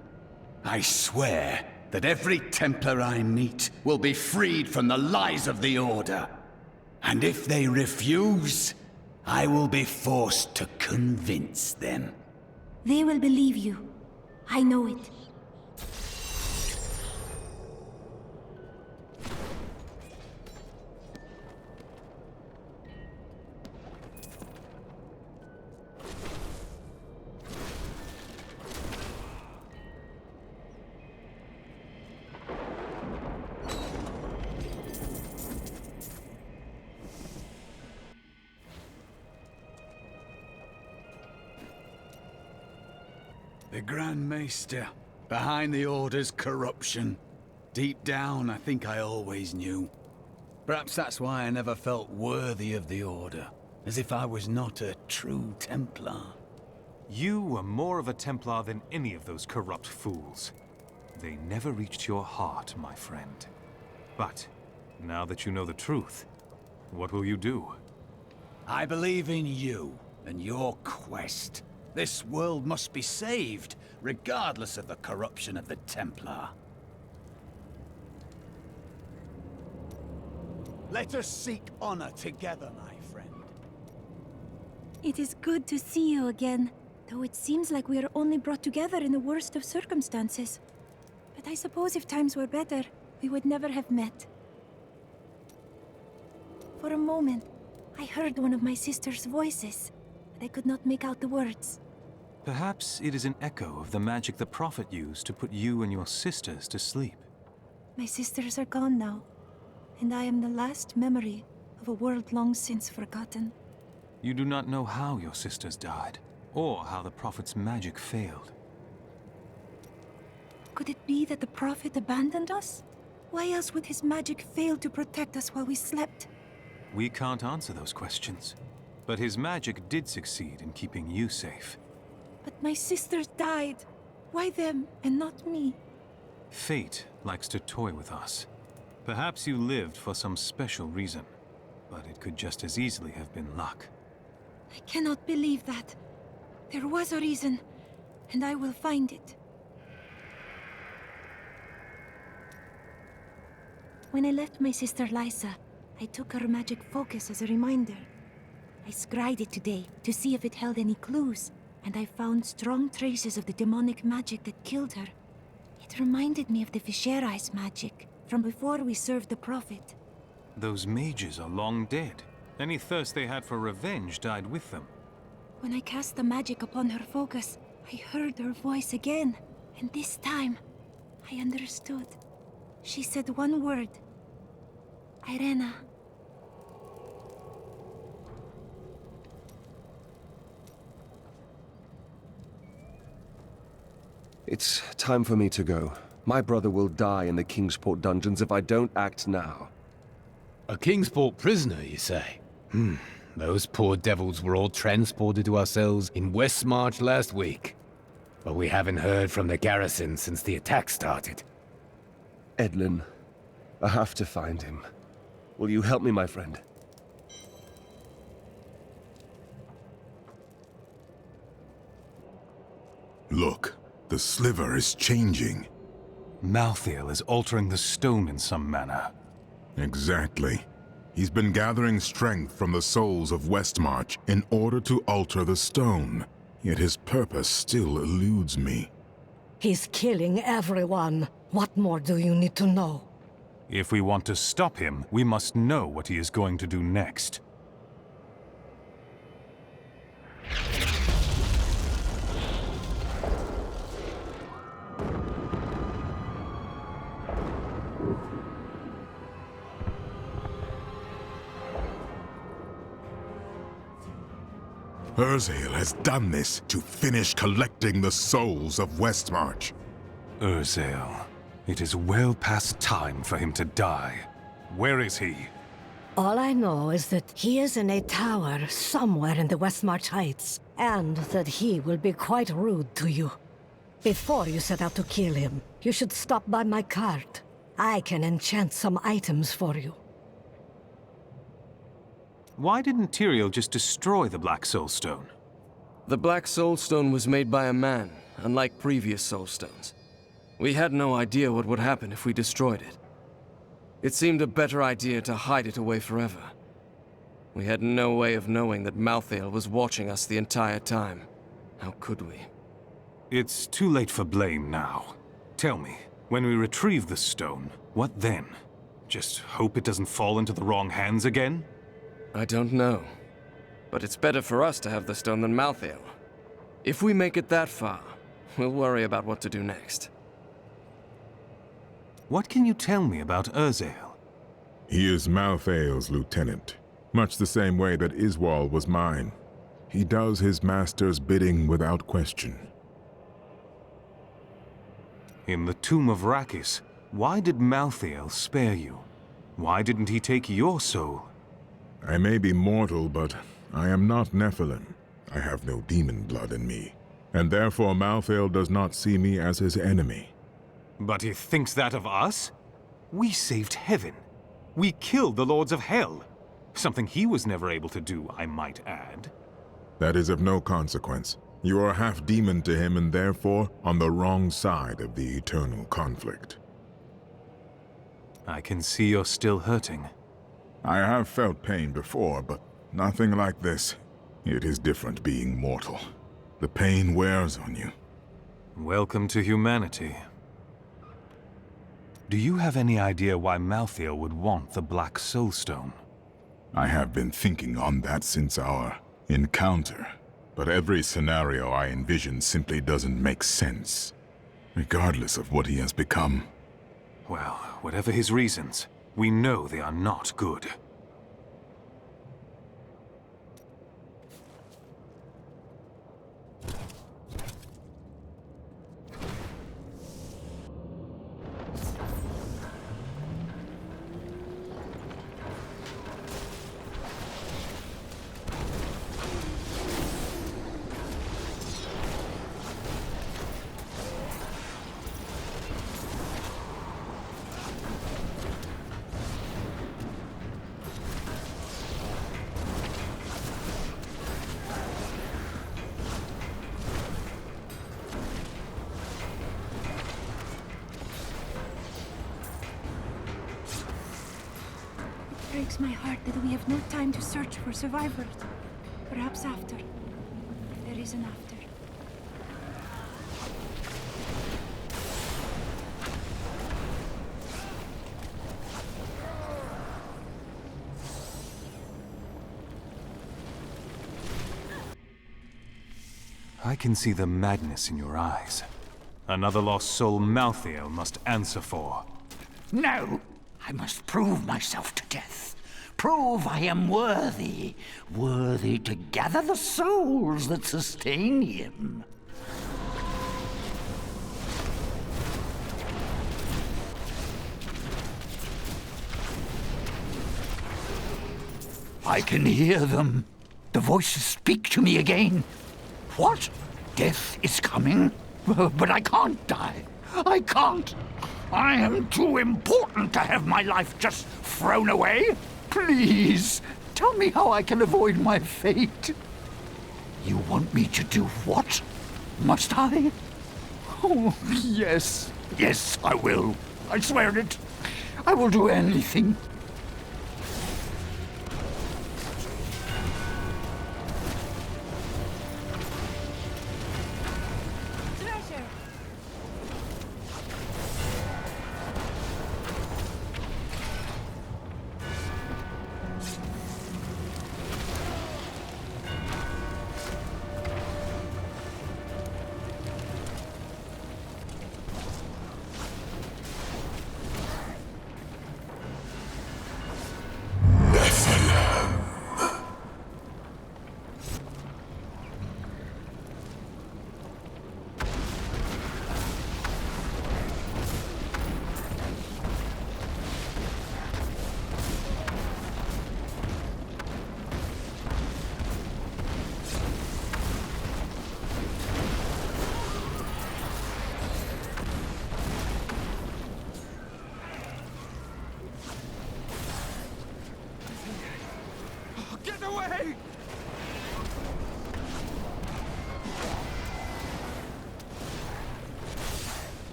I swear that every Templar I meet will be freed from the lies of the Order. And if they refuse, I will be forced to convince them. They will believe you. I know it. The Grand Maester, behind the Order's corruption. Deep down, I think I always knew. Perhaps that's why I never felt worthy of the Order, as if I was not a true Templar. You were more of a Templar than any of those corrupt fools. They never reached your heart, my friend. But, now that you know the truth, what will you do? I believe in you and your quest. This world must be saved, regardless of the corruption of the Templar. Let us seek honor together, my friend. It is good to see you again, though it seems like we are only brought together in the worst of circumstances. But I suppose if times were better, we would never have met. For a moment, I heard one of my sister's voices, but I could not make out the words. Perhaps it is an echo of the magic the Prophet used to put you and your sisters to sleep. My sisters are gone now, and I am the last memory of a world long since forgotten. You do not know how your sisters died, or how the Prophet's magic failed. Could it be that the Prophet abandoned us? Why else would his magic fail to protect us while we slept? We can't answer those questions, but his magic did succeed in keeping you safe. But my sisters died. Why them and not me? Fate likes to toy with us. Perhaps you lived for some special reason, but it could just as easily have been luck. I cannot believe that. There was a reason, and I will find it. When I left my sister Lysa, I took her magic focus as a reminder. I scryed it today to see if it held any clues, and I found strong traces of the demonic magic that killed her. It reminded me of the Visceri's magic from before we served the Prophet. Those mages are long dead. Any thirst they had for revenge died with them. When I cast the magic upon her focus, I heard her voice again, and this time, I understood. She said one word. Irena. It's time for me to go. My brother will die in the Kingsport dungeons if I don't act now. A Kingsport prisoner, you say? Those poor devils were all transported to our cells in Westmarch last week. But we haven't heard from the garrison since the attack started. Edlin, I have to find him. Will you help me, my friend? Look, the sliver is changing. Malthael is altering the stone in some manner. Exactly. He's been gathering strength from the souls of Westmarch in order to alter the stone. Yet his purpose still eludes me. He's killing everyone. What more do you need to know? If we want to stop him, we must know what he is going to do next. Urzael has done this to finish collecting the souls of Westmarch. Urzael. It is well past time for him to die. Where is he? All I know is that he is in a tower somewhere in the Westmarch Heights, and that he will be quite rude to you. Before you set out to kill him, you should stop by my cart. I can enchant some items for you. Why didn't Tyrael just destroy the Black Soul Stone? The Black Soul Stone was made by a man, unlike previous Soul Stones. We had no idea what would happen if we destroyed it. It seemed a better idea to hide it away forever. We had no way of knowing that Malthael was watching us the entire time. How could we? It's too late for blame now. Tell me, when we retrieve the stone, what then? Just hope it doesn't fall into the wrong hands again? I don't know. But it's better for us to have the stone than Malthael. If we make it that far, we'll worry about what to do next. What can you tell me about Urzael? He is Malthael's lieutenant, much the same way that Iswal was mine. He does his master's bidding without question. In the tomb of Rakis, why did Malthael spare you? Why didn't he take your soul? I may be mortal, but I am not Nephilim. I have no demon blood in me, and therefore Malthael does not see me as his enemy. But he thinks that of us? We saved heaven. We killed the Lords of Hell. Something he was never able to do, I might add. That is of no consequence. You are half demon to him and therefore on the wrong side of the eternal conflict. I can see you're still hurting. I have felt pain before, but nothing like this. It is different being mortal. The pain wears on you. Welcome to humanity. Do you have any idea why Malthael would want the Black Soul Stone? I have been thinking on that since our encounter, but every scenario I envision simply doesn't make sense, regardless of what he has become. Well, whatever his reasons, we know they are not good. It breaks my heart that we have no time to search for survivors. Perhaps after. If there is an after. I can see the madness in your eyes. Another lost soul Malthael must answer for. No! I must prove myself to death. Prove I am worthy. Worthy to gather the souls that sustain him. I can hear them. The voices speak to me again. What? Death is coming? But I can't die. I can't. I am too important to have my life just thrown away. Please, tell me how I can avoid my fate. You want me to do what? Must I? Oh, yes. Yes, I will. I swear it. I will do anything.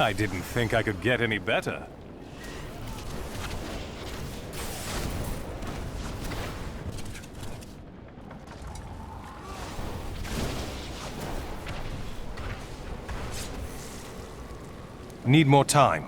I didn't think I could get any better. Need more time.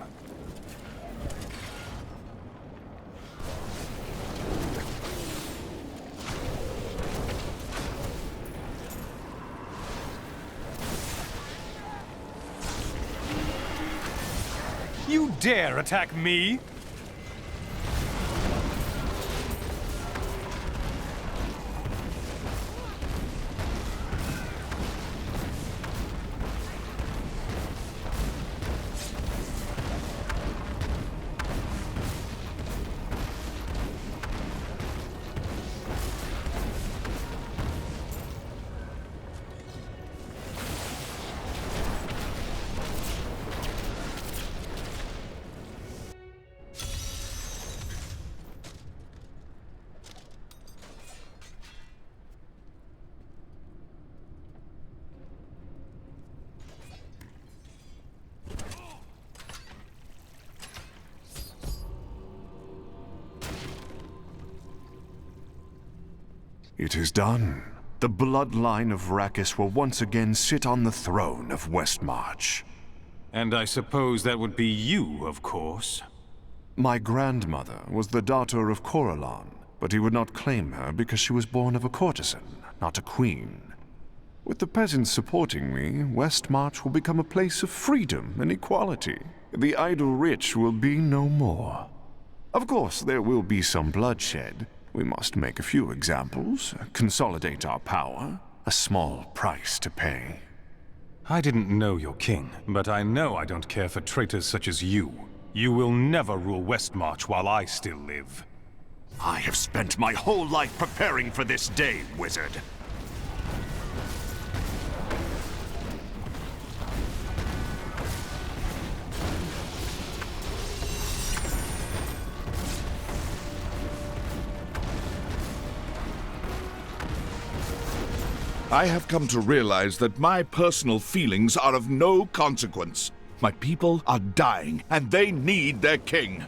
You dare attack me? It is done. The bloodline of Rakis will once again sit on the throne of Westmarch. And I suppose that would be you, of course. My grandmother was the daughter of Coralon, but he would not claim her because she was born of a courtesan, not a queen. With the peasants supporting me, Westmarch will become a place of freedom and equality. The idle rich will be no more. Of course, there will be some bloodshed. We must make a few examples, consolidate our power. A small price to pay. I didn't know your king, but I know I don't care for traitors such as you. You will never rule Westmarch while I still live. I have spent my whole life preparing for this day, wizard. I have come to realize that my personal feelings are of no consequence. My people are dying, and they need their king.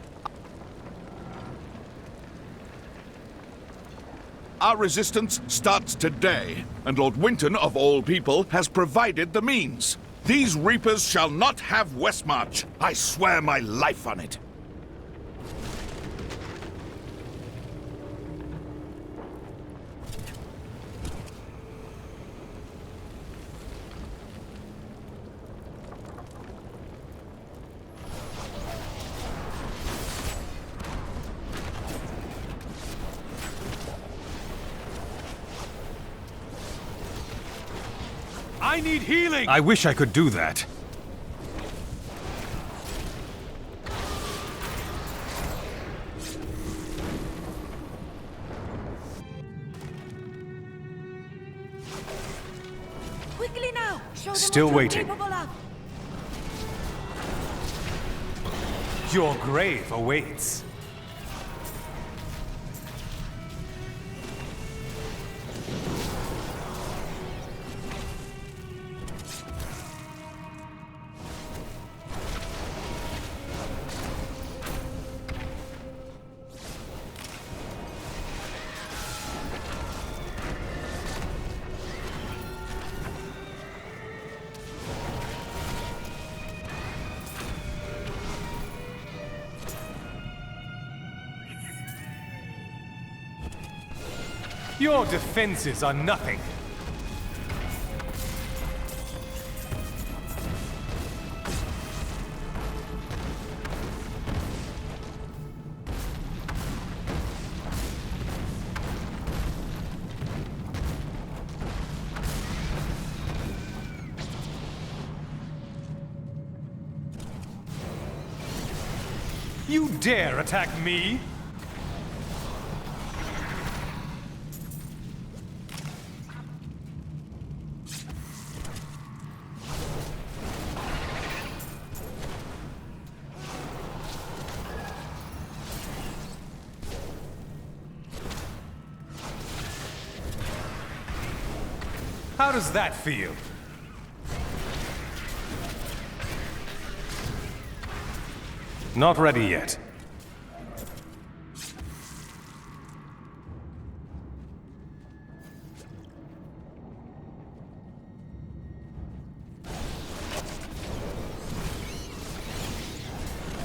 Our resistance starts today, and Lord Winton, of all people, has provided the means. These Reapers shall not have Westmarch. I swear my life on it. I need healing! I wish I could do that. Quickly now! Show them Still what waiting. you're capable of. Your grave awaits. Your defenses are nothing. You dare attack me? How does that feel? Not ready yet.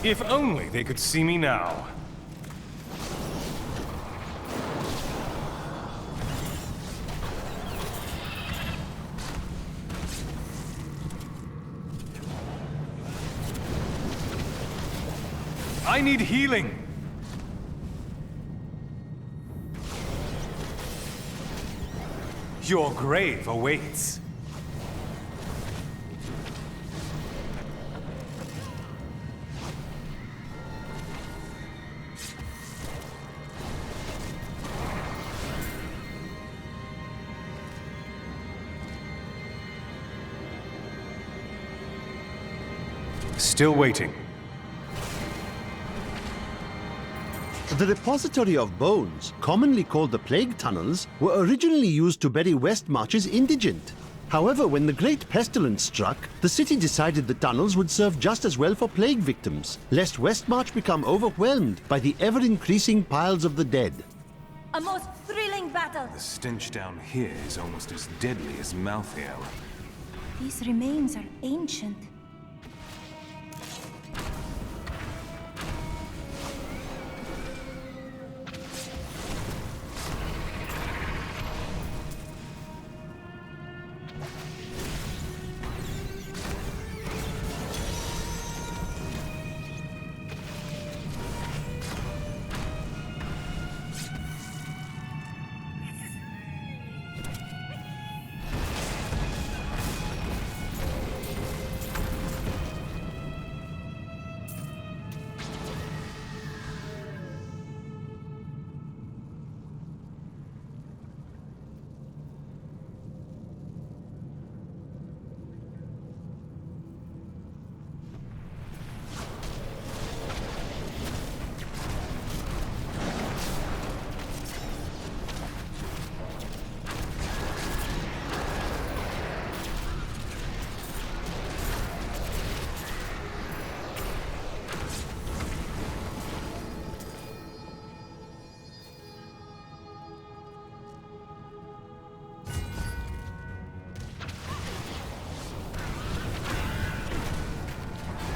If only they could see me now. I need healing. Your grave awaits. Still waiting. The repository of bones, commonly called the Plague Tunnels, were originally used to bury Westmarch's indigent. However, when the Great Pestilence struck, the city decided the tunnels would serve just as well for plague victims, lest Westmarch become overwhelmed by the ever-increasing piles of the dead. A most thrilling battle! The stench down here is almost as deadly as Malthael. These remains are ancient.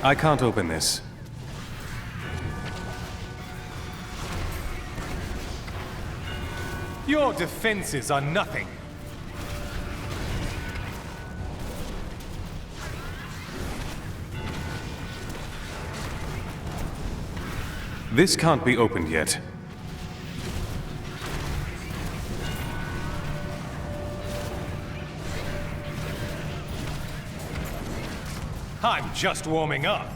I can't open this. Your defenses are nothing. This can't be opened yet. I'm just warming up.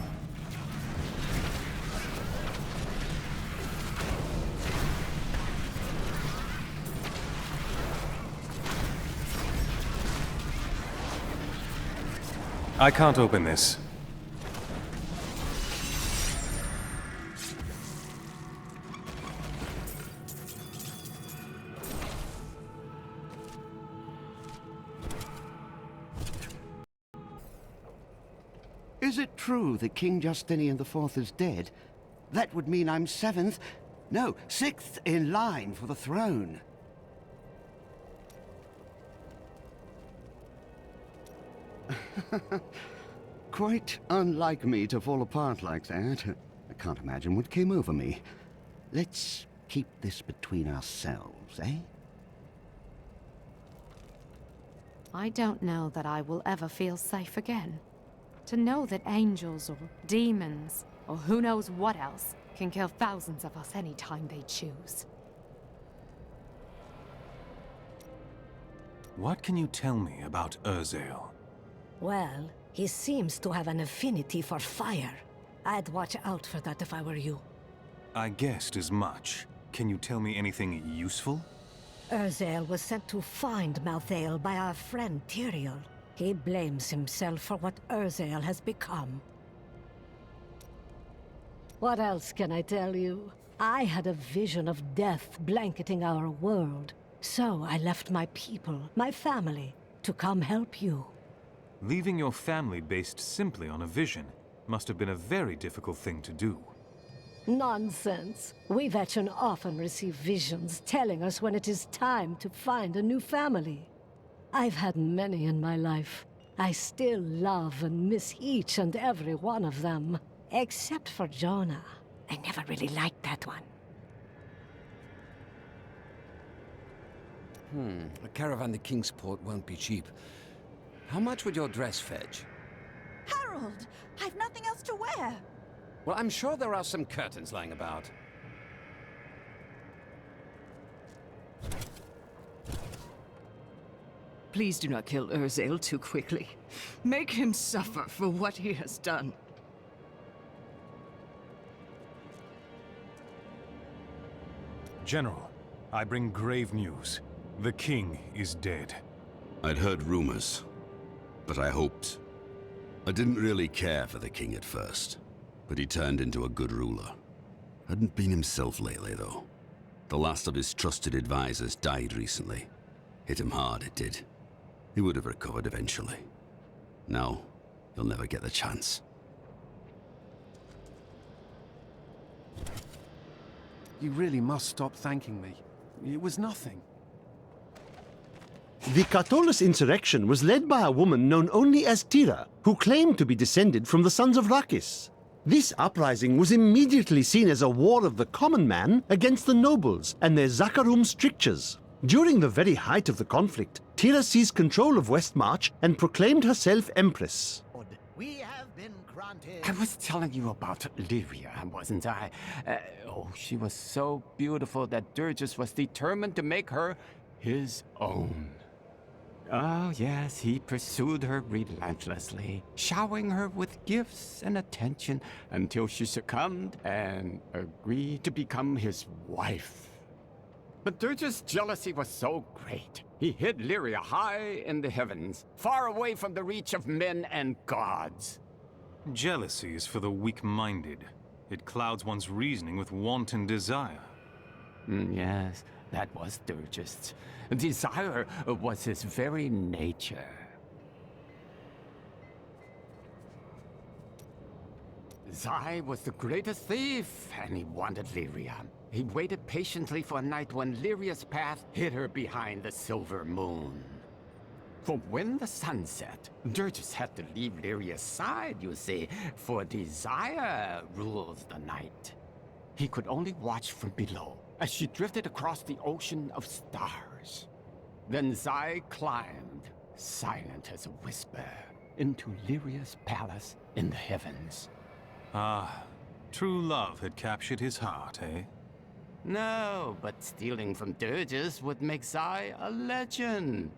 I can't open this. Is it true that King Justinian IV is dead? That would mean I'm sixth in line for the throne. Quite unlike me to fall apart like that. I can't imagine what came over me. Let's keep this between ourselves, eh? I don't know that I will ever feel safe again. To know that angels or demons, or who knows what else, can kill thousands of us any time they choose. What can you tell me about Urzael? Well, he seems to have an affinity for fire. I'd watch out for that if I were you. I guessed as much. Can you tell me anything useful? Urzael was sent to find Malthael by our friend Tyrael. He blames himself for what Urzael has become. What else can I tell you? I had a vision of death blanketing our world. So I left my people, my family, to come help you. Leaving your family based simply on a vision. Must have been a very difficult thing to do. Nonsense. We veteran often receive visions telling us when it is time to find a new family. I've had many in my life. I still love and miss each and every one of them. Except for Jonah. I never really liked that one. A caravan to Kingsport won't be cheap. How much would your dress fetch? Harold! I've nothing else to wear! Well, I'm sure there are some curtains lying about. Please do not kill Urzael too quickly. Make him suffer for what he has done. General, I bring grave news. The king is dead. I'd heard rumors, but I hoped. I didn't really care for the king at first, but he turned into a good ruler. Hadn't been himself lately, though. The last of his trusted advisors died recently. Hit him hard, it did. He would have recovered eventually. Now, he'll never get the chance. You really must stop thanking me. It was nothing. The Catullus insurrection was led by a woman known only as Tira, who claimed to be descended from the sons of Rakis. This uprising was immediately seen as a war of the common man against the nobles and their Zakharum strictures. During the very height of the conflict, Tira seized control of Westmarch and proclaimed herself empress. We have been granted... I was telling you about Lyria, wasn't I? Oh, she was so beautiful that Durgus was determined to make her his own. Oh, yes, he pursued her relentlessly, showering her with gifts and attention until she succumbed and agreed to become his wife. But Durgus' jealousy was so great, he hid Lyria high in the heavens, far away from the reach of men and gods. Jealousy is for the weak-minded. It clouds one's reasoning with wanton desire. Yes, that was Durgus. Desire was his very nature. Zai was the greatest thief, and he wanted Lyria. He waited patiently for a night when Lyria's path hid her behind the silver moon. For when the sun set, Durgus had to leave Lyria's side, you see, for desire rules the night. He could only watch from below, as she drifted across the ocean of stars. Then Zai climbed, silent as a whisper, into Lyria's palace in the heavens. Ah, true love had captured his heart, eh? No, but stealing from Durgus would make Zai a legend.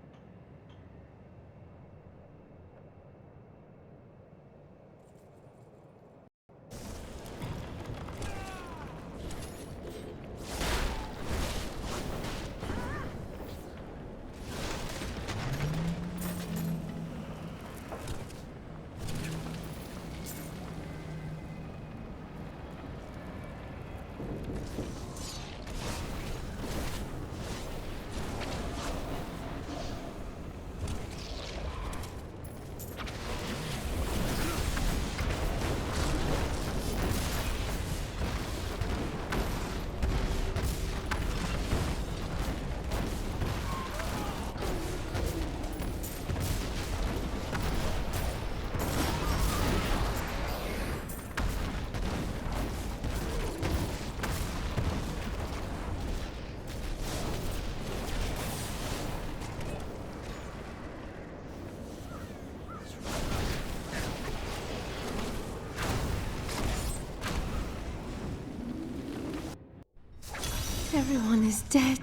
Everyone is dead,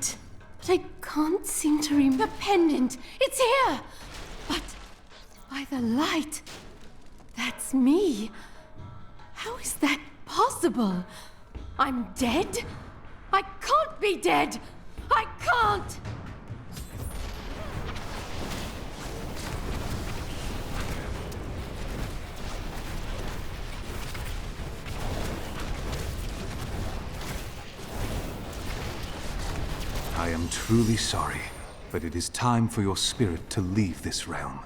but I can't seem to remember the pendant. It's here! But by the light, that's me. How is that possible? I'm dead? I can't be dead! I can't! I am truly sorry, but it is time for your spirit to leave this realm.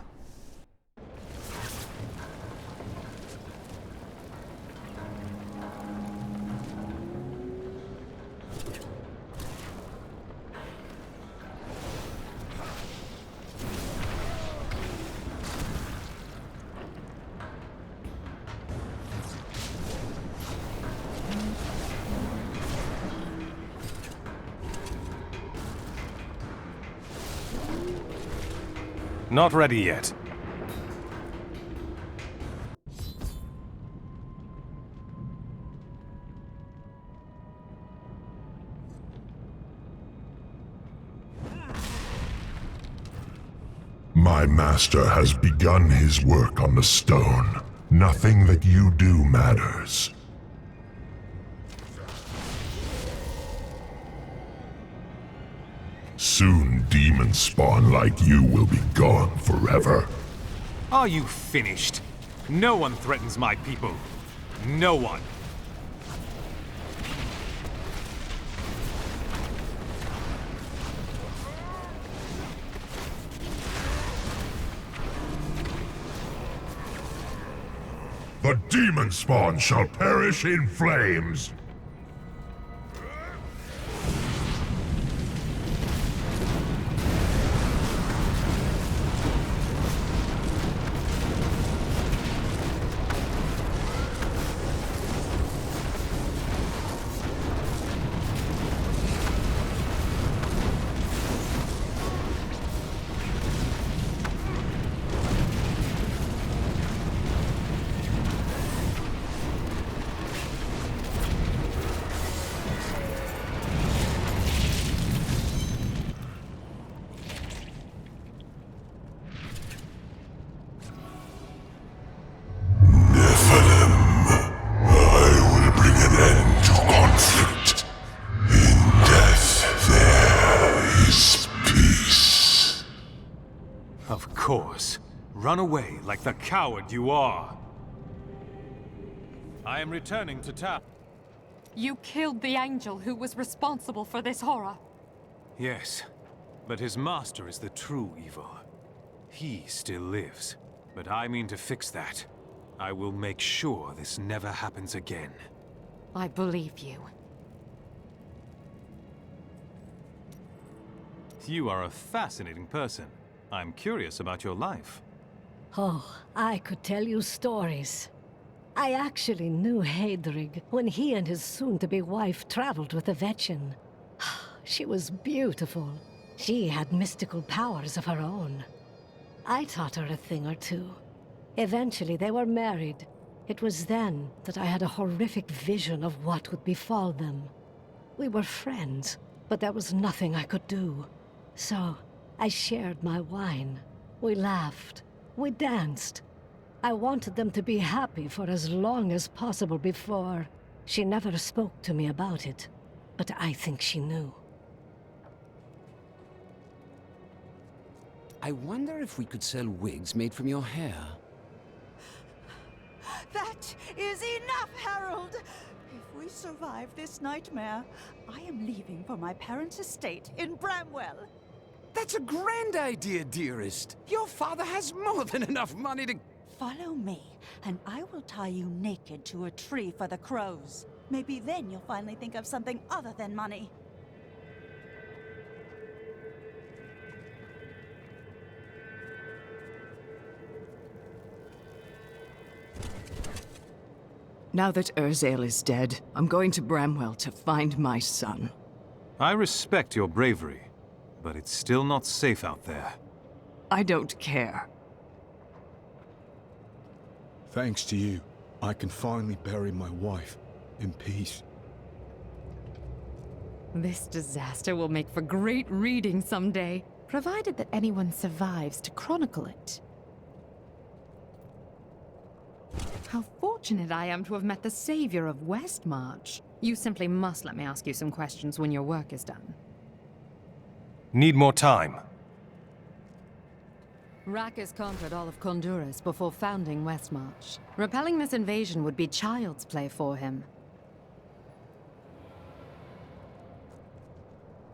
Not ready yet. My master has begun his work on the stone. Nothing that you do matters. Soon demon spawn like you will be gone forever. Are you finished? No one threatens my people. No one. The demon spawn shall perish in flames. Of course. Run away like the coward you are. I am returning to town. You killed the angel who was responsible for this horror. Yes, but his master is the true evil. He still lives, but I mean to fix that. I will make sure this never happens again. I believe you. You are a fascinating person. I'm curious about your life. Oh, I could tell you stories. I actually knew Hedrig when he and his soon-to-be wife traveled with the Vetchin. She was beautiful. She had mystical powers of her own. I taught her a thing or two. Eventually, they were married. It was then that I had a horrific vision of what would befall them. We were friends, but there was nothing I could do. So, I shared my wine. We laughed. We danced. I wanted them to be happy for as long as possible before. She never spoke to me about it, but I think she knew. I wonder if we could sell wigs made from your hair. That is enough, Harold! If we survive this nightmare, I am leaving for my parents' estate in Bramwell. That's a grand idea, dearest. Your father has more than enough money to... Follow me, and I will tie you naked to a tree for the crows. Maybe then you'll finally think of something other than money. Now that Urzael is dead, I'm going to Bramwell to find my son. I respect your bravery, but it's still not safe out there. I don't care. Thanks to you, I can finally bury my wife in peace. This disaster will make for great reading someday, provided that anyone survives to chronicle it. How fortunate I am to have met the savior of Westmarch. You simply must let me ask you some questions when your work is done. Need more time. Rakis conquered all of Honduras before founding Westmarch. Repelling this invasion would be child's play for him.